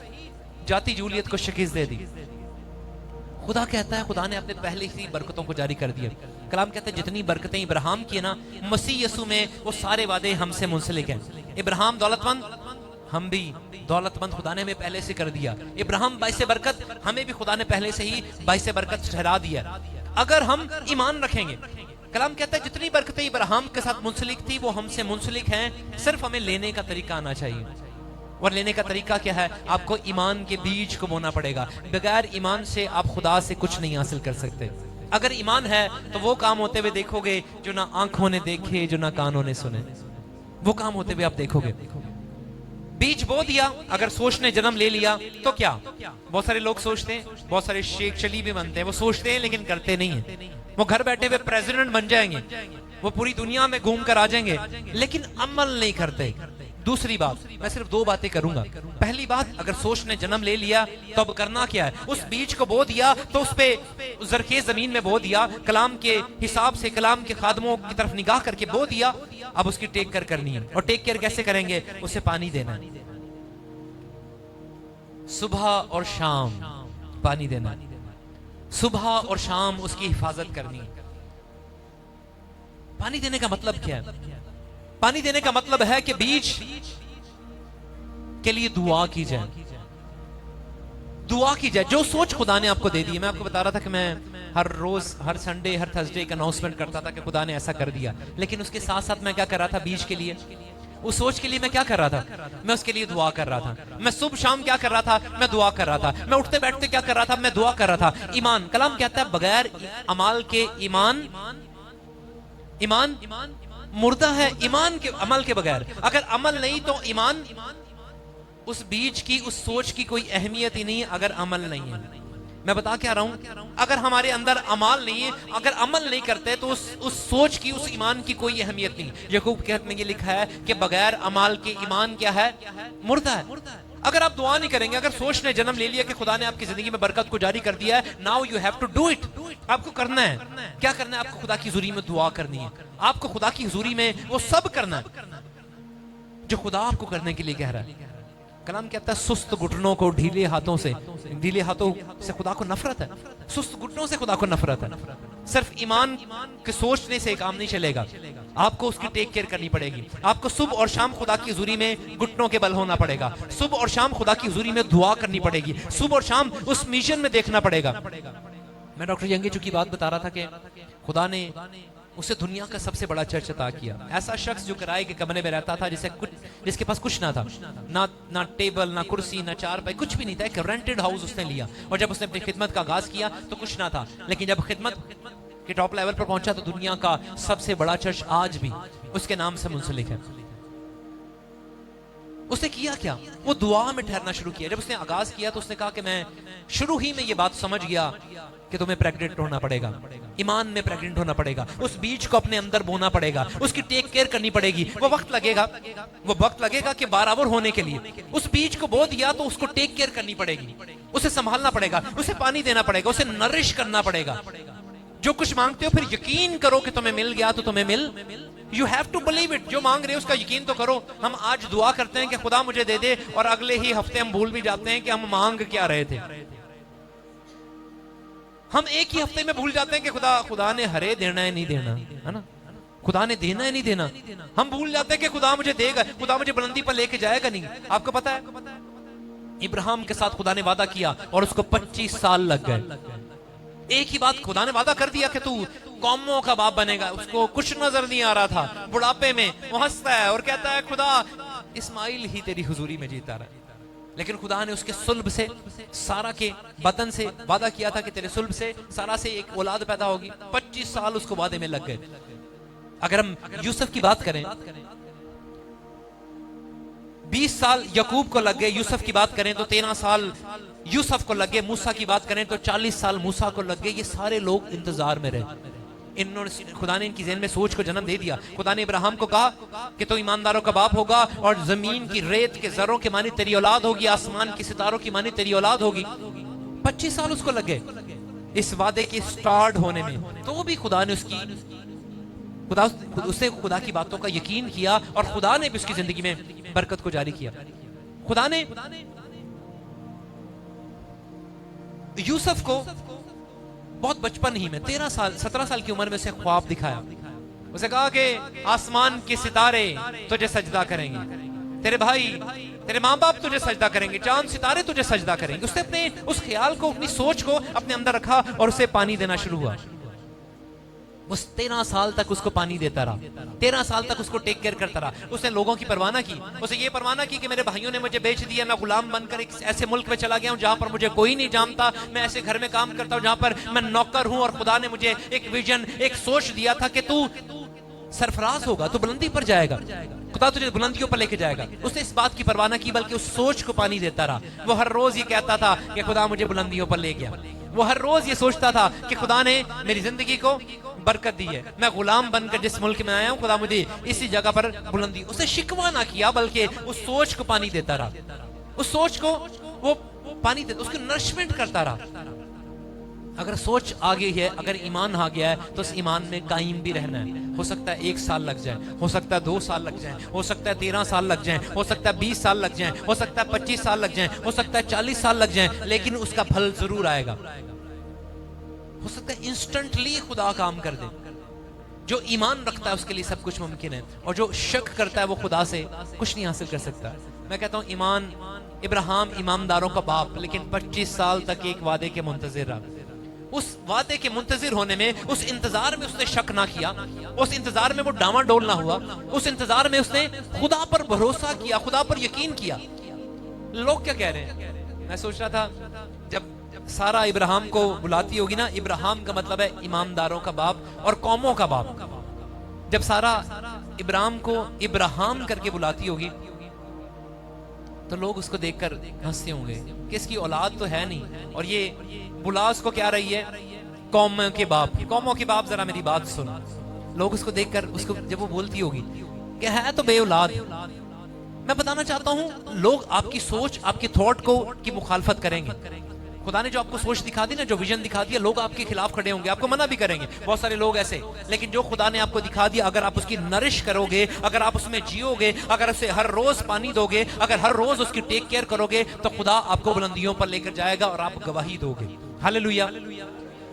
A: जाति जूलियत को शिकस्त दे दी। खुदा कहता है, खुदा ने अपने पहले ही बरकतों को जारी कर दिया। कलाम कहता है जितनी बरकतें इब्राहिम की है ना, मसीह यसू में वो सारे वादे हमसे मुंसलिक हैं। इब्राहिम दौलतमंद, हम भी दौलतमंद खुदा ने हमें पहले से कर दिया। इब्राहिम बाइसे बरकत, हमें भी खुदा ने पहले से ही बाइसे बरकत ठहरा दिया, अगर हम ईमान रखेंगे। कलाम कहता है जितनी बरकतें इब्राहिम के साथ मुंसलिक थी वो हमसे मुंसलिक हैं, सिर्फ हमें लेने का तरीका आना चाहिए। और लेने का तरीका क्या है? आपको ईमान के बीज को बोना पड़ेगा। बगैर ईमान से आप खुदा से कुछ नहीं हासिल कर सकते। अगर ईमान है तो वो काम होते हुए देखोगे जो ना आंखों ने देखे, जो ना कानों ने सुने, वो काम होते हुए आप देखोगे। बीज बो दिया, अगर सोच ने जन्म ले लिया तो क्या? बहुत सारे लोग सोचते हैं, बहुत सारे शेख चली भी बनते हैं, वो सोचते हैं लेकिन करते नहीं है। वो घर बैठे हुए प्रेसिडेंट बन जाएंगे, वो पूरी दुनिया में घूम कर आ जाएंगे, लेकिन अमल नहीं करते। दूसरी बात, मैं सिर्फ दो बातें करूंगा। पहली बात, अगर सोच ने जन्म ले लिया तो अब करना क्या है? उस बीज को बो दिया तो उस पे जरखेज जमीन में बो दिया, कलाम के हिसाब से, कलाम के खादमों की तरफ निगाह करके बो दिया। अब उसकी टेक केयर करनी है। और टेक केयर कैसे करेंगे? उसे पानी देना है, सुबह और शाम पानी देना है, सुबह और शाम उसकी हिफाजत करनी है। पानी देने का मतलब क्या है? पानी देने का मतलब है कि बीज के लिए दुआ की जाए, दुआ की जाए। जो सोच खुदा ने आपको दे दी है, मैं आपको बता रहा था कि मैं हर रोज, हर संडे, हर थर्सडे एक अनाउंसमेंट करता था कि खुदा ने ऐसा कर दिया, लेकिन उसके साथ साथ मैं क्या कर रहा था? बीज के लिए, उस सोच के लिए मैं क्या कर रहा था? मैं उसके लिए दुआ कर रहा था। मैं सुबह शाम क्या कर रहा था? मैं दुआ कर रहा था। मैं उठते बैठते क्या कर रहा था? मैं दुआ कर रहा था। ईमान, कलाम कहता है बगैर अमाल के ईमान मुर्दा है। ईमान के अमल के बगैर, अगर अमल नहीं तो ईमान, उस बीज की, उस सोच की कोई अहमियत ही नहीं है अगर अमल नहीं है। मैं बता क्या रहा हूं, अगर हमारे अंदर अमाल नहीं है, अगर अमल नहीं करते तो उस सोच की, उस ईमान की कोई अहमियत नहीं। यकूब के हक़ में ये लिखा है कि बगैर अमाल के ईमान क्या है? मुर्दा है। अगर आप दुआ नहीं करेंगे, अगर सोच ने जन्म ले लिया कि खुदा ने आपकी जिंदगी में बरकत को जारी कर दिया है, now you have to do it. आपको करना है। क्या करना है? आपको खुदा की हुजूरी में दुआ करनी है, आपको खुदा की हुजूरी में वो सब करना है जो खुदा आपको करने के लिए कह रहा है। कलाम कहता है सुस्त घुटनों को, ढीले हाथों से खुदा को नफरत है। सुस्त घुटनों से खुदा को नफरत है। सिर्फ ईमान के सोचने से काम नहीं चलेगा, आपको उसकी टेक केयर करनी पड़ेगी। आपको सुबह और शाम खुदा की हुजूरी में घुटनों के बल होना पड़ेगा, सुबह और शाम खुदा की हुजूरी में दुआ करनी पड़ेगी, सुबह और शाम उस मिशन में देखना पड़ेगा। मैं डॉक्टर यंगेचू की बात बता रहा था कि खुदा ने उसे दुनिया का सबसे बड़ा चर्च अता किया। ऐसा शख्स जो किराए के कमरे में रहता था, जिसके पास कुछ ना था, ना टेबल, ना कुर्सी, ना चारपाई, कुछ भी नहीं था। एक रेंटेड हाउस उसने लिया, और जब उसने अपनी खिदमत का आगाज किया तो कुछ ना था, लेकिन जब खिदमत के टॉप लेवल पर पहुंचा तो दुनिया का सबसे बड़ा चर्च आज भी उसके नाम से मुंसलिक है। उसने किया क्या? वो दुआ में ठहरना शुरू किया। जब उसने आगाज किया तो उसने कहा कि मैं शुरू ही में ये बात समझ गया कि तुम्हें प्रेग्नेंट होना पड़ेगा, ईमान में प्रेग्नेंट होना पड़ेगा, उस बीज को अपने अंदर बोना पड़ेगा, उसकी टेक केयर करनी पड़ेगी। वो वक्त लगेगा कि बराबर होने के लिए। उस बीज को बो दिया तो उसको टेक केयर करनी पड़ेगी, उसे संभालना पड़ेगा, उसे पानी देना पड़ेगा, उसे नरिश करना पड़ेगा। जो कुछ मांगते हो फिर यकीन करो कि तुम्हें मिल गया तो तुम्हें मिल, you have to believe it. जो मांग रहे हो उसका यकीन तो करो। हम आज दुआ करते हैं कि खुदा मुझे दे दे, और अगले ही हफ्ते हम भूल भी जाते हैं कि हम मांग क्या रहे थे। हम एक ही हफ्ते में भूल जाते हैं कि खुदा ने हरे देना है नहीं देना, है ना, खुदा ने देना है नहीं देना। हम भूल जाते हैं कि खुदा मुझे देगा, खुदा मुझे बुलंदी पर लेके जाएगा नहीं। आपको पता है इब्राहिम के साथ खुदा ने वादा किया और उसको 25 साल लग गए। एक ही बात, खुदा ने वादा कर दिया कि तू कौमों का बाप बनेगा। उसको कुछ नजर नहीं आ रहा था। बुढ़ापे में वो हंसता है और कहता है खुदा इस्माइल ही तेरी हुजूरी में जीता रहा। लेकिन खुदा ने उसके सुल्ब से, सारा के बतन से वादा किया था कि तेरे सुल्ब से, सारा से एक औलाद पैदा होगी। 25 साल उसको वादे में लग गए। अगर हम यूसुफ की बात करें, 20 साल यकूब को लग गए। यूसुफ की बात करें तो 13 साल यूसुफ को लग गए। मूसा की बात करें तो 40 साल मूसा को लग गए। ये सारे लोग इंतजार में रहे। इन्होंने, खुदा ने इनकी ज़हन में सोच को जन्म दे दिया। खुदा ने इब्राहिम को कहा कि तो ईमानदारों का बाप होगा, और जमीन की रेत के जर्रों की मानी तेरी औलाद होगी, आसमान की सितारों की मानी तेरी औलाद होगी। 25 साल उसको लगे इस वादे के स्टार्ट होने में। तो भी खुदा ने उससे खुदा की बातों का यकीन किया, और खुदा ने भी उसकी जिंदगी में बरकत को जारी किया। खुदा ने यूसुफ को बहुत बचपन ही में 17 साल की उम्र में उसे ख्वाब दिखाया। उसे कहा कि आसमान के सितारे तुझे सजदा करेंगे, तेरे भाई, तेरे माँ बाप तुझे सजदा करेंगे, चांद सितारे तुझे सजदा करेंगे। उसने अपने उस ख्याल को, अपनी सोच को अपने अंदर रखा और उसे पानी देना शुरू हुआ। उस 13 साल तक उसको पानी देता रहा, 13 साल तक उसको टेक केयर करता रहा। उसने लोगों की परवाह ना की। उसे ये परवाह ना की कि मेरे भाइयों ने मुझे बेच दिया, मैं गुलाम बनकर एक ऐसे मुल्क में चला गया हूं जहां पर मुझे कोई नहीं जानता, मैं ऐसे घर में काम करता हूं जहां पर मैं नौकर हूं, और खुदा ने मुझे एक विजन, एक सोच दिया था कि तू सरफराज होगा, तू बुलंदी पर जाएगा, खुदा तुझे बुलंदियों पर लेके जाएगा। उसने इस बात की परवाह ना की, बल्कि उस सोच को पानी देता रहा। वो हर रोज ये कहता था कि खुदा मुझे बुलंदियों पर ले गया। वो हर रोज ये सोचता था कि खुदा ने मेरी जिंदगी को बरकत दी है, मैं गुलाम बनकर जिस मुल्क में आया हूं, खुदा मुझे इसी जगह पर बुलंदी। उसे शिकवा ना किया, बल्कि उस सोच को पानी देता रहा। उस सोच को वो पानी देता, उसको नरिशमेंट करता रहा। अगर सोच आ गई है, अगर ईमान आ गया है, तो उस ईमान में कायम भी रहना है। हो सकता है 1 साल लग जाए, हो सकता है 2 साल लग जाए, हो सकता है 13 साल लग जाए, हो सकता है 20 साल लग जाए, हो सकता है 25 साल लग जाए, हो सकता है 40 साल लग जाए, लेकिन उसका फल जरूर आएगा। हो सकता है इंस्टेंटली खुदा काम कर दे। जो ईमान रखता है उसके लिए सब कुछ मुमकिन है, और जो शक करता है वो खुदा से कुछ नहीं हासिल कर सकता। मैं कहता हूं ईमान, इब्राहिम ईमानदारों का बाप, लेकिन 25 साल तक एक वादे के मुंतजिर रहा। उस वादे के मुंतजिर होने में, उस इंतजार में उसने शक ना किया, उस इंतजार में वो डामाडोल ना हुआ, उस इंतजार में उसने खुदा पर भरोसा किया, खुदा पर यकीन किया। लोग क्या कह रहे हैं? मैं सोच रहा था जब सारा इब्राहिम को बुलाती होगी ना, इब्राहिम का मतलब है ईमानदारों का बाप और कौमों का बाप। जब सारा इब्राहिम को इब्राहिम करके बुलाती होगी तो लोग उसको देखकर हंसते होंगे कि इसकी औलाद तो है नहीं, और ये बुला उसको क्या रही है? कौमों के बाप। कौमों के बाप, जरा मेरी बात सुनो। लोग उसको देखकर, उसको जब वो बोलती होगी कि है तो बे औलाद, मैं बताना चाहता हूं लोग आपकी सोच, आपकी थॉट को की मुखालफत करेंगे। खुदा ने जो आपको सोच दिखा दी ना, जो विजन दिखा दिया, लोग आपके खिलाफ खड़े होंगे, आपको मना भी करेंगे, बहुत सारे लोग ऐसे। लेकिन जो खुदा ने आपको दिखा दिया, अगर आप उसकी नरिश करोगे, अगर आप उसमें जियोगे, अगर उसे हर रोज पानी दोगे, अगर हर रोज उसकी टेक केयर करोगे, तो खुदा आपको बुलंदियों पर लेकर जाएगा और आप गवाही दोगे। हालेलुया।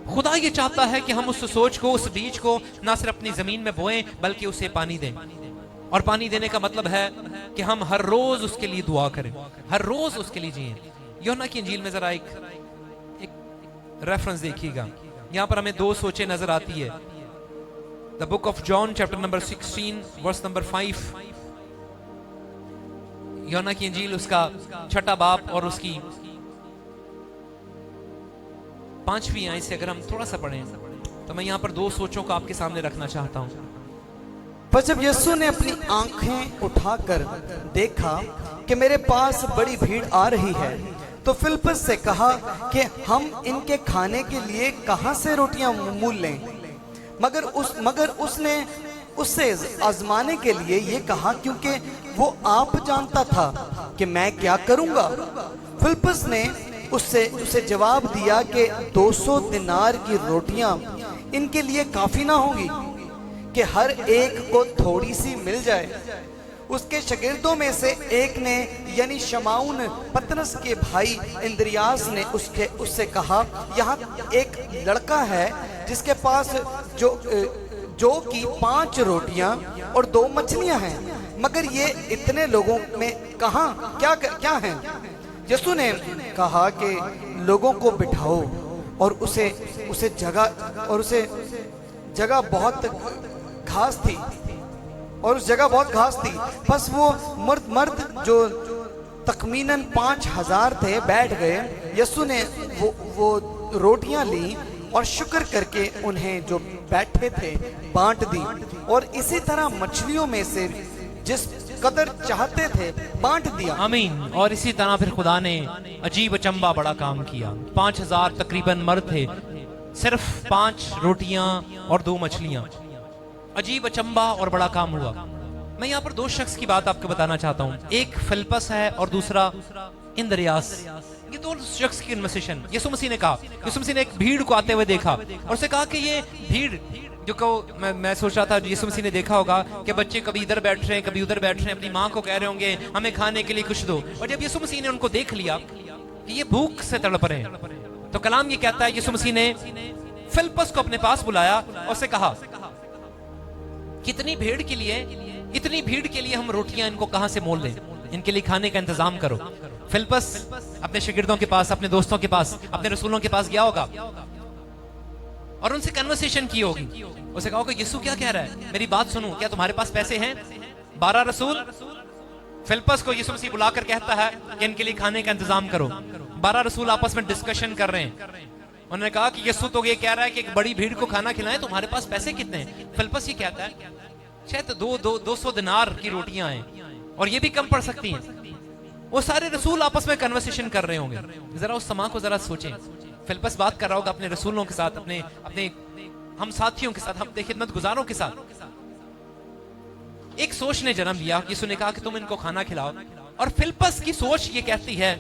A: खुदा ये चाहता है कि हम उस सोच को, उस बीज को ना सिर्फ अपनी जमीन में बोएं, बल्कि उसे पानी दें। और पानी देने का मतलब है कि हम हर रोज उसके लिए दुआ करें, हर रोज उसके लिए जिएं। यूहन्ना की इंजील में जरा एक रेफरेंस देखिएगा। यहां पर हमें 2 सोचें नजर आती है। The book of John, chapter number 16, verse number 5. यूहन्ना की इंजील उसका 6 बाब और उसकी 5वीं आयत से अगर हम थोड़ा सा पढ़ें तो मैं यहाँ पर 2 सोचों को आपके सामने रखना चाहता हूँ।
B: पर जब यीशु ने अपनी आंखें उठाकर देखा कि मेरे पास बड़ी भीड़ आ रही है, तो फिलिप्पस से कहा कि हम इनके खाने के लिए कहां से रोटियां मूल लें। मगर उसने उससे आजमाने के लिए ये कहा, क्योंकि वो आप जानता था कि मैं क्या करूंगा। फिलिप्पस ने उसे जवाब दिया कि 200 दिनार की रोटियां इनके लिए काफी ना होगी कि हर एक को थोड़ी सी मिल जाए। उसके शागिर्दों में से एक ने, यानी शमाउन पतरस के भाई इंद्रियास ने उससे कहा, यहाँ एक लड़का है जिसके पास जो कि 5 रोटियां और 2 मछलियां हैं, मगर ये इतने लोगों में कहाँ क्या हैं। यीशु ने कहा कि लोगों को बिठाओ, और उसे जगह बहुत घास थी, और उस जगह बहुत घास थी। बस वो मर्द जो तकमीनन 5000 थे बैठ गए। यीशु ने वो रोटियां ली और शुक्र करके उन्हें जो बैठे थे बांट दी, और इसी तरह मछलियों में से जिस कदर चाहते थे बांट दिया।
A: आमीन। और इसी तरह फिर खुदा ने अजीब अचंबा बड़ा काम किया। 5000 तकरीबन मर्द थे, सिर्फ 5 रोटियां और 2 मछलियां। अजीब अचंबा और बड़ा काम हुआ। मैं यहाँ पर 2 शख्स की बात आपको बताना चाहता हूँ। एक फिलिप्पस है और दूसरा इंद्रियास। ये 2 शख्स की कन्वर्सेशन। यीशु मसीह ने कहा, यीशु मसीह ने एक भीड़ को आते हुए देखा और उसे कहा कि ये भीड़ जो को मैं सोच रहा था, यीशु मसीह ने देखा होगा कि बच्चे कभी इधर बैठ रहे हैं, कभी उधर बैठ रहे हैं, अपनी माँ को कह रहे होंगे हमें खाने के लिए कुछ दो। और जब यीशु मसीह ने उनको देख लिया कि ये भूख से तड़प रहे हैं, तो कलाम ये कहता है यीशु मसीह ने फिलिप्पस को अपने पास बुलाया और उसे कहा, इतनी भीड़ के लिए हम रोटियां इनको कहां से मोल लें, इनके लिए खाने का इंतजाम करो। फिलिप्पस अपने शागिर्दों के पास, अपने दोस्तों के पास, अपने रसूलों के पास गया होगा और उनसे कन्वर्सेशन की होगी। उसे कहा होगा यीशु क्या कह रहा है, मेरी बात सुनो, क्या तुम्हारे पास पैसे हैं? 12 रसूल फिलिप्पस को यीशु मसीह बुलाकर कहता है कि इनके लिए खाने का इंतजाम करो। 12 रसूल आपस में डिस्कशन कर रहे हैं। उन्होंने कहा कि यीशु तो ये कह रहा है कि एक बड़ी भीड़ को खाना खिलाएं, तुम्हारे पास पैसे कितने हैं? फिलिप्पस ये कहता है शायद 200 दिनार की रोटियां हैं और ये भी कम पड़ सकती हैं। वो सारे रसूल आपस में कन्वर्सेशन कर रहे होंगे। जरा उस समा को जरा सोचें। फिलिप्पस बात कर रहा होगा अपने रसूलों के साथ, अपने हम साथियों के साथ, अपने खिदमतगुजारों के साथ। एक सोच ने जन्म लिया। यीशु ने कहा कि तुम इनको खाना खिलाओ, और फिलिप्पस की सोच ये कहती है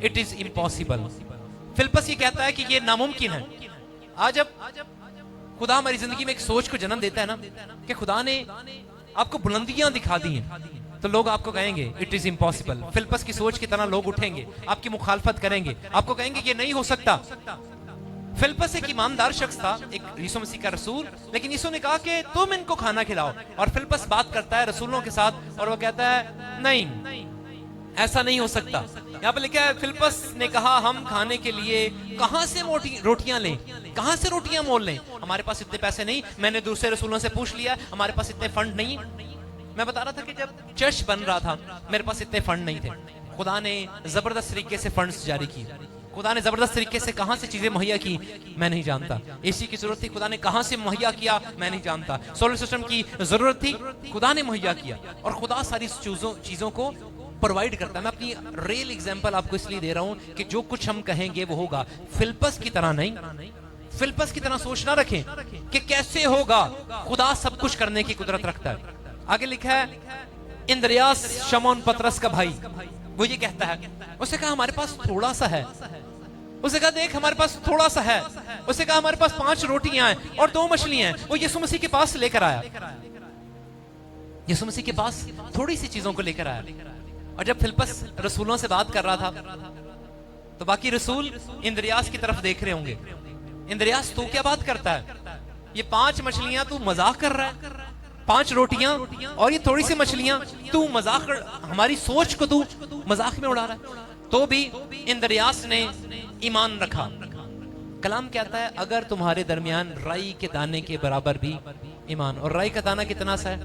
A: इट इज इम्पॉसिबल। फिलिप्पस ये कहता है कि ये नामुमकिन है। आज जब खुदा हमारी जिंदगी में एक सोच को जन्म देता है ना कि खुदा ने आपको बुलंदियां दिखा दी हैं, तो लोग आपको कहेंगे इट इज इम्पॉसिबल। फिलिप्पस की सोच की तरह लोग उठेंगे, आपकी मुखालफत करेंगे, आपको कहेंगे ये नहीं हो सकता। फिलिप्पस एक ईमानदार शख्स था, एक यीशु मसीह का रसूल, लेकिन यीशु ने कहा कि तुम इनको खाना खिलाओ। और फिलिप्पस बात करता है रसूलों के साथ और वो कहता है नहीं, ऐसा नहीं हो सकता। यहाँ पे लिखा है फिलिप्पस ने कहा हम खाने के लिए कहां से रोटियां लें, कहां से रोटियां मोल लें? हमारे पास इतने पैसे नहीं। मैंने दूसरे रसूलों से पूछ लिया, हमारे पास इतने फंड नहीं। मैं बता रहा था कि जब चर्च बन रहा था मेरे पास इतने फंड नहीं थे। खुदा ने जबरदस्त तरीके से फंड्स जारी किए। खुदा ने जबरदस्त तरीके से कहां से चीजें मुहैया की मैं नहीं जानता। एसी की जरूरत थी, खुदा ने कहां से मुहैया किया मैं नहीं जानता। सोलर सिस्टम की जरूरत थी, खुदा ने मुहैया किया। और खुदा सारी चीजों को प्रोवाइड करता है। मैं अपनी रियल एग्जांपल आपको इसलिए दे रहा हूं कि जो कुछ हम कहेंगे वो होगा। फिलिप्पस की तरह नहीं, फिलिप्पस की तरह सोच ना रखें कि कैसे होगा। खुदा सब कुछ करने की कुदरत रखता है। आगे लिखा है इंद्रियास शमौन पतरस का भाई, वो ये कहता है, उसे कहा हमारे पास थोड़ा सा है। उसे कहा देख हमारे पास थोड़ा सा है। उसे कहा हमारे पास 5 रोटियां हैं और 2 मछलियां हैं। वो यीशु मसीह के पास लेकर आया। यीशु मसीह के पास थोड़ी सी चीजों को लेकर आया। और जब फिलिप्पस रसूलों से बात कर रहा था तो बाकी रसूल इंद्रियास की तरफ देख रहे होंगे। इंद्रियास तू क्या बात करता है? ये 5 मछलियां तू मजाक कर रहा है, 5 रोटियां और ये थोड़ी सी मछलियां, तू मजाक, हमारी सोच को तू मजाक में उड़ा रहा है। तो भी इंद्रियास ने ईमान रखा। कलाम कहता है अगर तुम्हारे दरमियान राई के दाने के बराबर भी ईमान। और राई का दाना कितना सा है?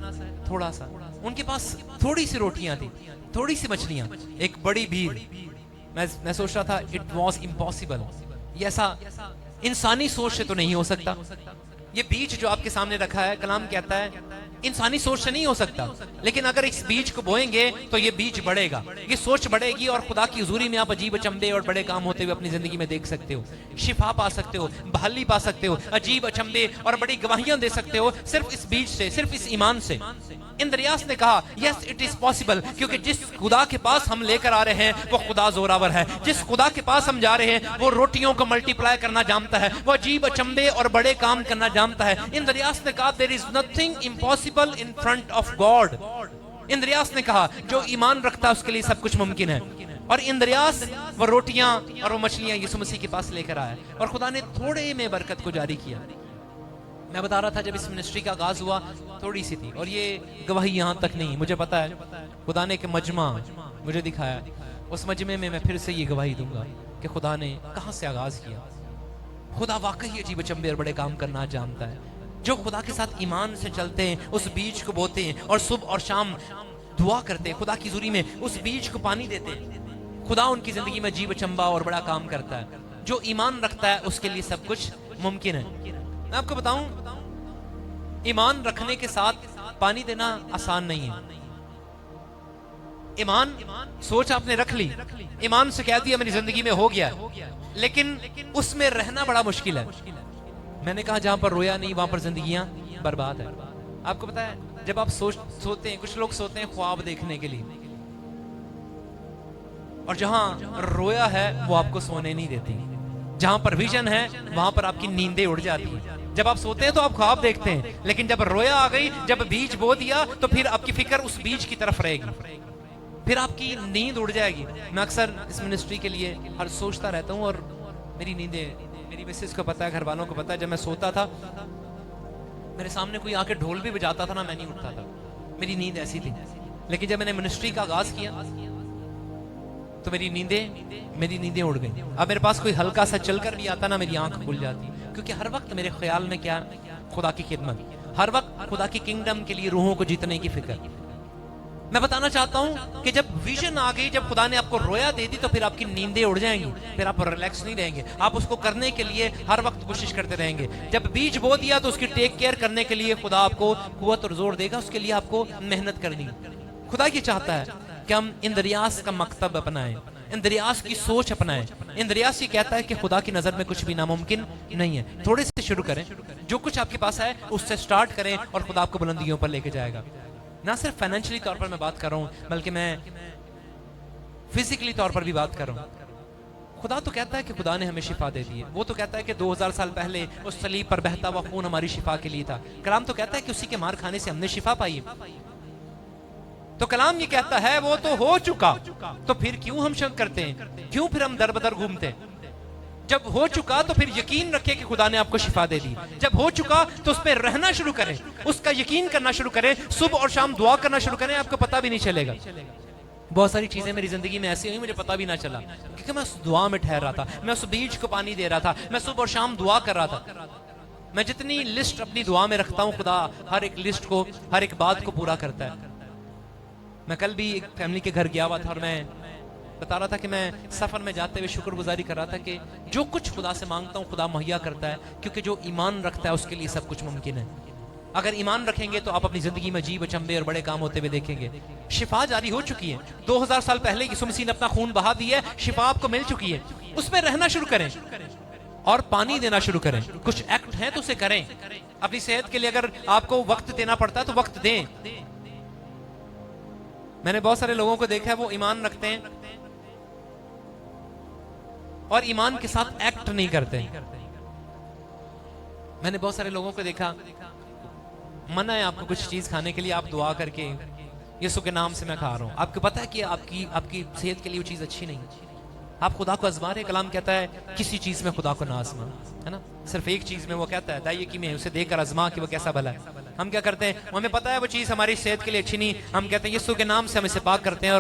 A: थोड़ा सा। उनके पास थोड़ी सी रोटियां थी, थोड़ी सी मछलियां, एक बड़ी भीड़। मैं सोच रहा था इट वॉज इम्पॉसिबल, ये ऐसा इंसानी सोच से तो नहीं हो सकता। ये बीज जो आपके सामने रखा है, कलाम कहता है इंसानी सोच से नहीं हो सकता, लेकिन अगर इस बीज को बोएंगे तो ये बीज बढ़ेगा, ये सोच बढ़ेगी और खुदा की हुजूरी में आप अजीब अचंबे और बड़े काम होते हुए अपनी जिंदगी में देख सकते हो। शिफा पा सकते हो, बहाली पा सकते हो, अजीब अचंबे और बड़ी गवाहियां दे सकते हो सिर्फ इस बीज से, सिर्फ इस ईमान से। इंद्रियास ने कहा यस इट इज पॉसिबल, क्योंकि जिस खुदा के पास हम लेकर आ रहे हैं वो खुदा जोरावर है। जिस खुदा के पास हम जा रहे हैं वो रोटियों को मल्टीप्लाई करना जानता है, वो अजीब अचंबे और बड़े काम करना जानता है। इंद्रियास ने कहा there is nothing impossible in front of God. Andreas ने कहा जो ईमान रखता है उसके लिए सब कुछ मुमकिन है। और इंद्रियास वो रोटियां और वो मछलियां यीशु मसीह के पास लेकर आया और खुदा ने थोड़े में बरकत को जारी किया। मैं बता रहा था जब इस मिनिस्ट्री का आगाज हुआ थोड़ी सी थी, और ये गवाही यहां तक नहीं, मुझे पता है खुदा ने एक मजमा मुझे दिखाया, उस मजमे में मैं फिर से ये गवाही दूंगा कि खुदा ने कहां से आगाज किया। खुदा वाकई अजीब अचंबे और बड़े काम करना जानता है। जो खुदा के साथ ईमान से चलते हैं, उस बीज को बोते हैं और सुबह और शाम दुआ करते हैं, खुदा की हुजूरी में उस बीज को पानी देते हैं, खुदा उनकी जिंदगी में अजीब अचंबा और बड़ा काम करता है। जो ईमान रखता है उसके लिए सब कुछ मुमकिन है। मैं आपको बताऊं, ईमान रखने के साथ पानी देना आसान नहीं है। ईमान सोच आपने रख ली, ईमान से कह दिया मेरी जिंदगी में हो गया, लेकिन उसमें रहना बड़ा मुश्किल है। मैंने कहा जहां पर रोया नहीं वहां पर जिंदगियां बर्बाद है। आपको पता है जब आप सोते हैं, कुछ लोग सोते हैं ख्वाब देखने के लिए, और जहां रोया है वो आपको सोने नहीं देती। जहां पर विजन है वहां पर आपकी नींदें उड़ जाती है। जब आप सोते हैं तो आप ख्वाब देखते हैं, लेकिन जब रोया आ गई, जब बीज बो दिया, तो फिर आपकी फिक्र उस बीज की तरफ रहेगी, फिर आपकी नींद उड़ जाएगी। मैं अक्सर इस मिनिस्ट्री के लिए हर सोचता रहता हूँ, और मेरी नींदें, मेरी मिसेस को पता है, घर वालों को पता है, जब मैं सोता था मेरे सामने कोई आके ढोल भी बजाता था ना, मैं नहीं उठता था, मेरी नींद ऐसी थी। लेकिन जब मैंने मिनिस्ट्री का आगाज किया तो मेरी नींदें उड़ गई। अब मेरे पास कोई हल्का सा चलकर भी आता ना, मेरी आंख खुल जाती, क्योंकि हर वक्त मेरे ख्याल में क्या, खुदा की खिदमत, हर वक्त खुदा की किंगडम के लिए रूहों को जीतने की फिक्र। मैं बताना चाहता हूं कि जब विजन आ गई, जब खुदा ने आपको रोया दे दी, तो फिर आपकी नींदें उड़ जाएंगी, फिर आप रिलैक्स नहीं रहेंगे, आप उसको करने के लिए हर वक्त कोशिश करते रहेंगे। जब बीज बो दिया तो उसकी टेक केयर करने के लिए खुदा आपको कुव्वत और जोर देगा, उसके लिए आपको मेहनत करनी। खुदा ये चाहता है कि हम इंद्रियास का मकतब अपनाएं, इंद्रियास की सोच अपनाएं। इंद्रियास ये कहता है कि खुदा की नजर में कुछ भी नामुमकिन नहीं है। थोड़े से शुरू करें, जो कुछ आपके पास है उससे स्टार्ट करें, और खुदा आपको बुलंदियों पर लेके जाएगा। ना सिर्फ फाइनेंशियली तौर पर मैं बात कर रहा हूं, बल्कि मैं फिजिकली तौर पर भी बात कर रहा हूं। खुदा तो कहता है कि खुदा ने हमें शिफा दे दी है। वो तो कहता है कि 2000 साल पहले उस सलीब पर बहता हुआ खून हमारी शिफा के लिए था। कलाम तो कहता है कि उसी के मार खाने से हमने शिफा पाई है। तो कलाम ये कहता है वो तो हो चुका, तो फिर क्यों हम शक करते हैं, क्यों फिर हम दर बदर घूमते हैं? जब हो चुका तो फिर यकीन रखें कि खुदा ने आपको शिफा दे दी। जब हो चुका तो उस पर रहना शुरू करें, उसका यकीन करना शुरू करें, सुबह और शाम दुआ करना शुरू करें, आपको पता भी नहीं चलेगा। बहुत सारी चीजें मेरी जिंदगी में ऐसी हुई मुझे पता भी ना चला, क्योंकि मैं उस दुआ में ठहर रहा था, मैं उस बीज को पानी दे रहा था, मैं सुबह और शाम दुआ कर रहा था। मैं जितनी लिस्ट अपनी दुआ में रखता हूँ, खुदा हर एक लिस्ट को, हर एक बात को पूरा करता है। मैं कल भी एक फैमिली के घर गया हुआ था, और मैं बता रहा था कि मैं सफर में जाते हुए शुक्रगुजारी कर रहा था कि जो कुछ खुदा से मांगता हूँ खुदा मुहैया करता है, क्योंकि जो ईमान रखता है उसके लिए सब कुछ मुमकिन है। अगर ईमान रखेंगे तो आप अपनी जिंदगी में अजीब अचंबे और बड़े काम होते हुए देखेंगे। शिफा जारी हो चुकी है, 2000 साल पहले यीशु मसीह ने अपना खून बहा दिया है, शिफा आपको मिल चुकी है। उसमें रहना शुरू करें और पानी देना शुरू करें। कुछ एक्ट है तो उसे करें। अपनी सेहत के लिए अगर आपको वक्त देना पड़ता है तो वक्त दें। मैंने बहुत सारे लोगों को देखा है, वो ईमान रखते हैं और ईमान के साथ एक्ट नहीं करते। मैंने बहुत सारे लोगों को देखा, मना है आपको कुछ चीज खाने के लिए, आप दुआ करके यीशु के नाम से मैं खा रहा हूं, आपको पता है कि आपकी सेहत के लिए वो चीज अच्छी नहीं। आप खुदा को आजमा रहे। कलाम कहता है किसी चीज में खुदा को ना आजमा, है ना, सिर्फ एक चीज में। वो कहता है दाइये की में उसे देकर आजमा कि वो कैसा भला है। हम क्या करते हैं, हमें पता है वो चीज हमारी सेहत के लिए अच्छी नहीं, हम कहते हैं यीशु के नाम से हम इसे पाक करते हैं,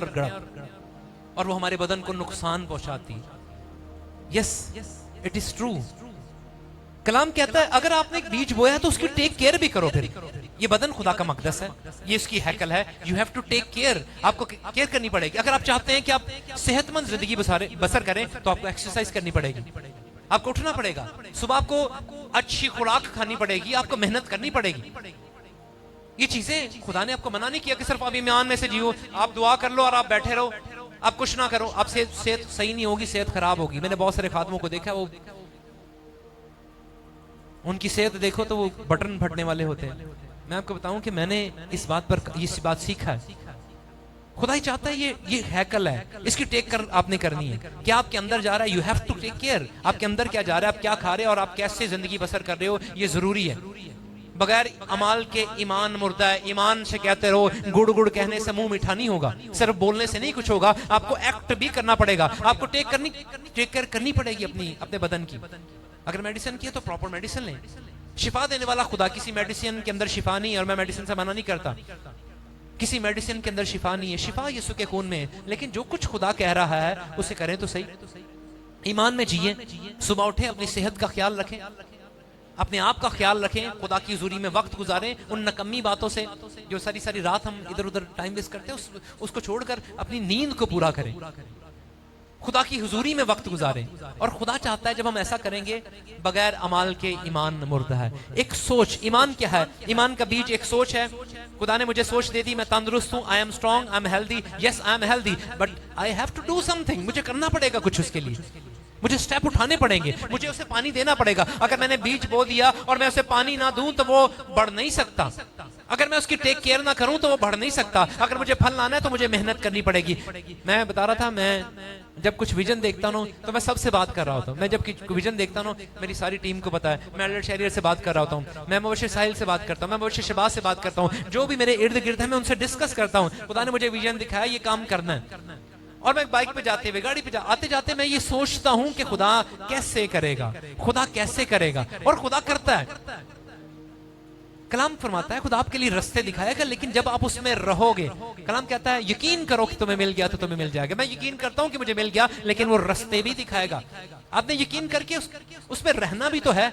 A: और वो हमारे बदन को नुकसान पहुंचाती है। Yes, it is true. कलाम कहता है अगर आपने एक बीज बोया है तो उसकी टेक केयर भी करो। फिर ये बदन खुदा का मकदस है, ये इसकी हैकल है, you have to take care, आपको केयर करनी पड़ेगी। अगर आप चाहते हैं कि आप सेहतमंद जिंदगी बसर करें तो आपको एक्सरसाइज करनी पड़ेगी, आपको उठना पड़ेगा, सुबह आपको अच्छी खुराक खानी पड़ेगी, आपको मेहनत करनी पड़ेगी। ये चीजें खुदा ने आपको मना नहीं किया कि सिर्फ आप ईमान में से जियो, आप दुआ कर लो और आप बैठे रहो, आप कुछ ना करो, आप सेहत सही नहीं होगी, सेहत खराब होगी। मैंने बहुत सारे खादमों को देखा, वो उनकी सेहत देखो तो वो बटन फटने वाले होते हैं। मैं आपको बताऊं कि मैंने इस बात सीखा है। खुदा ही चाहता है ये हैकल है, इसकी टेक कर आपने करनी है। क्या आपके अंदर जा रहा है, you have to take care. आपके अंदर क्या जा रहा है, आप क्या खा रहे हो और आप कैसे जिंदगी बसर कर रहे हो, ये जरूरी है। बगैर अमाल के ईमान मुर्दा है। ईमान से कहते रहो, गुड़ गुड़ कहने से मुंह मीठा नहीं होगा, सिर्फ बोलने से नहीं कुछ होगा, आपको एक्ट भी करना पड़ेगा, आपको टेक केयर करनी पड़ेगी अपने बदन की। अगर मेडिसिन की है तो प्रॉपर मेडिसिन लें। शिफा देने वाला खुदा, किसी मेडिसिन के अंदर शिफा नहीं है, और मैं मेडिसिन से मना नहीं करता, किसी मेडिसिन के अंदर शिफा नहीं है, शिफा यीशु के खून में है। लेकिन जो कुछ खुदा कह रहा है उसे करें तो सही, ईमान में जिए, सुबह उठे, अपनी सेहत का ख्याल रखें, अपने आप का ख्याल रखें, खुदा की हुजूरी में वक्त गुजारें, उन नकम्मी बातों से जो सारी सारी रात हम इधर उधर टाइम वेस्ट करते हैं उसको छोड़कर अपनी नींद को पूरा करें, खुदा की हुजूरी में वक्त गुजारें। और खुदा चाहता है जब हम ऐसा करेंगे, बगैर अमाल के ईमान मुर्दा है। एक सोच, ईमान क्या है, ईमान का बीज एक सोच है। खुदा ने मुझे सोच दे दी, मैं तंदुरुस्त हूं, I am strong, I am healthy, yes I am healthy, but I have to do something, मुझे करना पड़ेगा कुछ, उसके लिए मुझे स्टेप उठाने पड़ेंगे, मुझे उसे पानी देना पड़ेगा। अगर मैंने बीज बो दिया और मैं उसे पानी ना दूं तो वो बढ़ नहीं सकता, अगर मैं उसकी टेक केयर ना करूं तो वो बढ़ नहीं सकता। अगर मुझे फल लाना है तो मुझे मेहनत करनी पड़ेगी। मैं बता रहा था, मैं जब कुछ विजन देखता हूं तो मैं सबसे बात कर रहा होता हूं। मैं जब विजन देखता हूं, मेरी सारी टीम को पता है, मैं एडलर शहरियर से बात कर रहा होता हूं, मैं मुबशिर साहिल से बात करता हूं, मैं मुबशिर शहबाज से बात करता हूं, जो भी मेरे इर्द गिर्द है मैं उनसे डिस्कस करता हूं। खुदा ने मुझे विजन दिखाया, ये काम करना है, और मैं बाइक पे जाते हुए, गाड़ी पे आते जाते मैं ये सोचता हूं कि खुदा कैसे करेगा, खुदा कैसे करेगा, और खुदा करता है। कलाम फरमाता है खुदा आपके लिए रास्ते दिखाएगा, लेकिन जब आप उसमें रहोगे, कलाम कहता है यकीन करो कि तुम्हें मिल गया तो तुम्हें मिल जाएगा। मैं यकीन करता हूं कि मुझे मिल गया, लेकिन वो रास्ते भी दिखाएगा। आपने यकीन करके उसमें रहना भी तो है।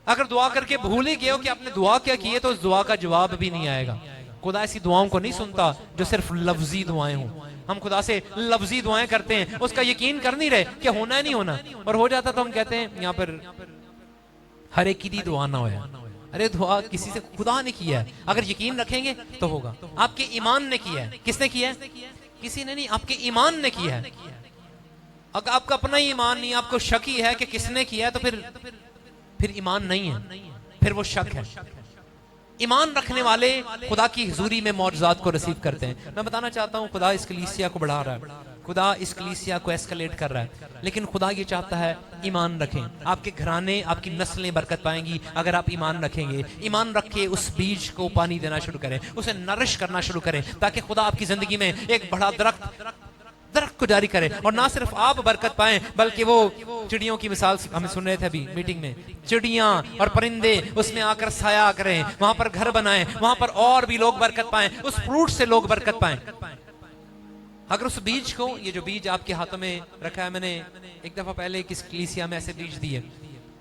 A: अगर दुआ करके भूल ही गए हो कि आपने दुआ क्या की है, तो उस दुआ का जवाब भी नहीं आएगा। खुदा ऐसी दुआओं को नहीं सुनता जो सिर्फ लफ्जी दुआएं हों। हम खुदा से लफ्जी दुआएं करते हैं, उसका यकीन कर नहीं रहे कि होना है नहीं होना, और हो जाता तो हम कहते हैं यहाँ पर हर एक की दी दुआ ना होया। अरे दुआ किसी से खुदा ने किया है, अगर यकीन रखेंगे तो होगा। आपके ईमान ने किया है, किसने किया है? किसी ने नहीं, आपके ईमान ने किया है। अगर आपका अपना ही ईमान नहीं, आपको शक ही है कि किसने किया है, तो फिर ईमान नहीं है, फिर वो शक है। ईमान रखने वाले खुदा की हुजूरी में मौजज़ात को रिसीव करते हैं। मैं बताना चाहता हूं, खुदा इस कलीसिया को बढ़ा रहा है, खुदा इस कलीसिया को एस्केलेट कर रहा है, लेकिन खुदा ये चाहता है ईमान रखें। आपके घराने, आपकी नस्लें बरकत पाएंगी अगर आप ईमान रखेंगे। ईमान रख के उस बीज को पानी देना शुरू करें, उसे नरिश करना शुरू करें, ताकि खुदा आपकी जिंदगी में एक बड़ा दरख्त को जारी करे। और ना सिर्फ आप बरकत पाएं, बल्कि वो चिड़ियों की मिसाल हम सुन रहे थे अभी मीटिंग में, चिड़ियां और परिंदे उसमें आकर साया करें, वहां पर घर बनाएं, वहां पर और भी लोग बरकत पाएं, उस फ्रूट से लोग बरकत पाएं। अगर उस बीज को, ये जो बीज आपके हाथों में रखा है, मैंने एक दफा पहले किस कलीसिया में ऐसे बीज दिए,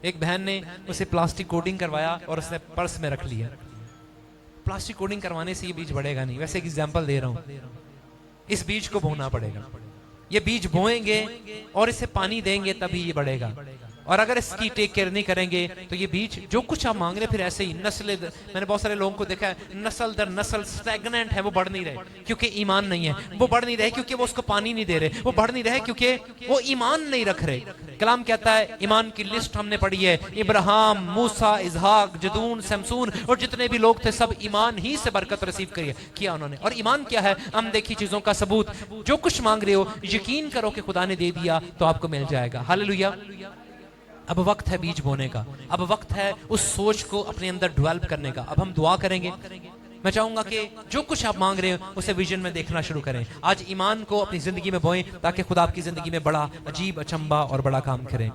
A: एक बहन ने उसे प्लास्टिक कोटिंग करवाया और उसने पर्स में रख लिया। प्लास्टिक कोटिंग करवाने से ये बीज बढ़ेगा नहीं, वैसे एक एग्जाम्पल दे रहा हूं। इस बीज को बोना पड़ेगा, ये बीज बोएंगे और इसे पानी देंगे तभी ये बढ़ेगा। और अगर इसकी टेक केयर नहीं करेंगे तो ये बीज, जो कुछ आप मांग रहे फिर ऐसे ही नस्ल, मैंने बहुत सारे लोगों को देखा है, नस्ल दर नस्ल स्टैग्नेंट है, वो बढ़ नहीं रहे क्योंकि ईमान नहीं है। वो बढ़ नहीं रहे क्योंकि वो उसको पानी नहीं दे रहे, वो बढ़ नहीं रहे क्योंकि वो ईमान नहीं रख रहे। कलाम कहता है, ईमान की लिस्ट हमने पढ़ी है, इब्राहिम, मूसा, इसहाक, जदून, शमसून और जितने भी लोग थे सब ईमान ही से बरकत रिसीव किया उन्होंने। और ईमान क्या है? अनदेखी चीजों का सबूत। जो कुछ मांग रहे हो यकीन करो कि खुदा ने दे दिया तो आपको मिल जाएगा। हालेलुया। अब वक्त है बीज बोने का, अब वक्त है उस सोच को अपने अंदर डेवलप करने का। अब हम दुआ करेंगे। मैं चाहूंगा कि जो कुछ आप मांग रहे हो उसे विजन में देखना शुरू करें। आज ईमान को अपनी जिंदगी में बोएं ताकि खुदा आपकी जिंदगी में बड़ा अजीब, अचंबा और बड़ा काम करें।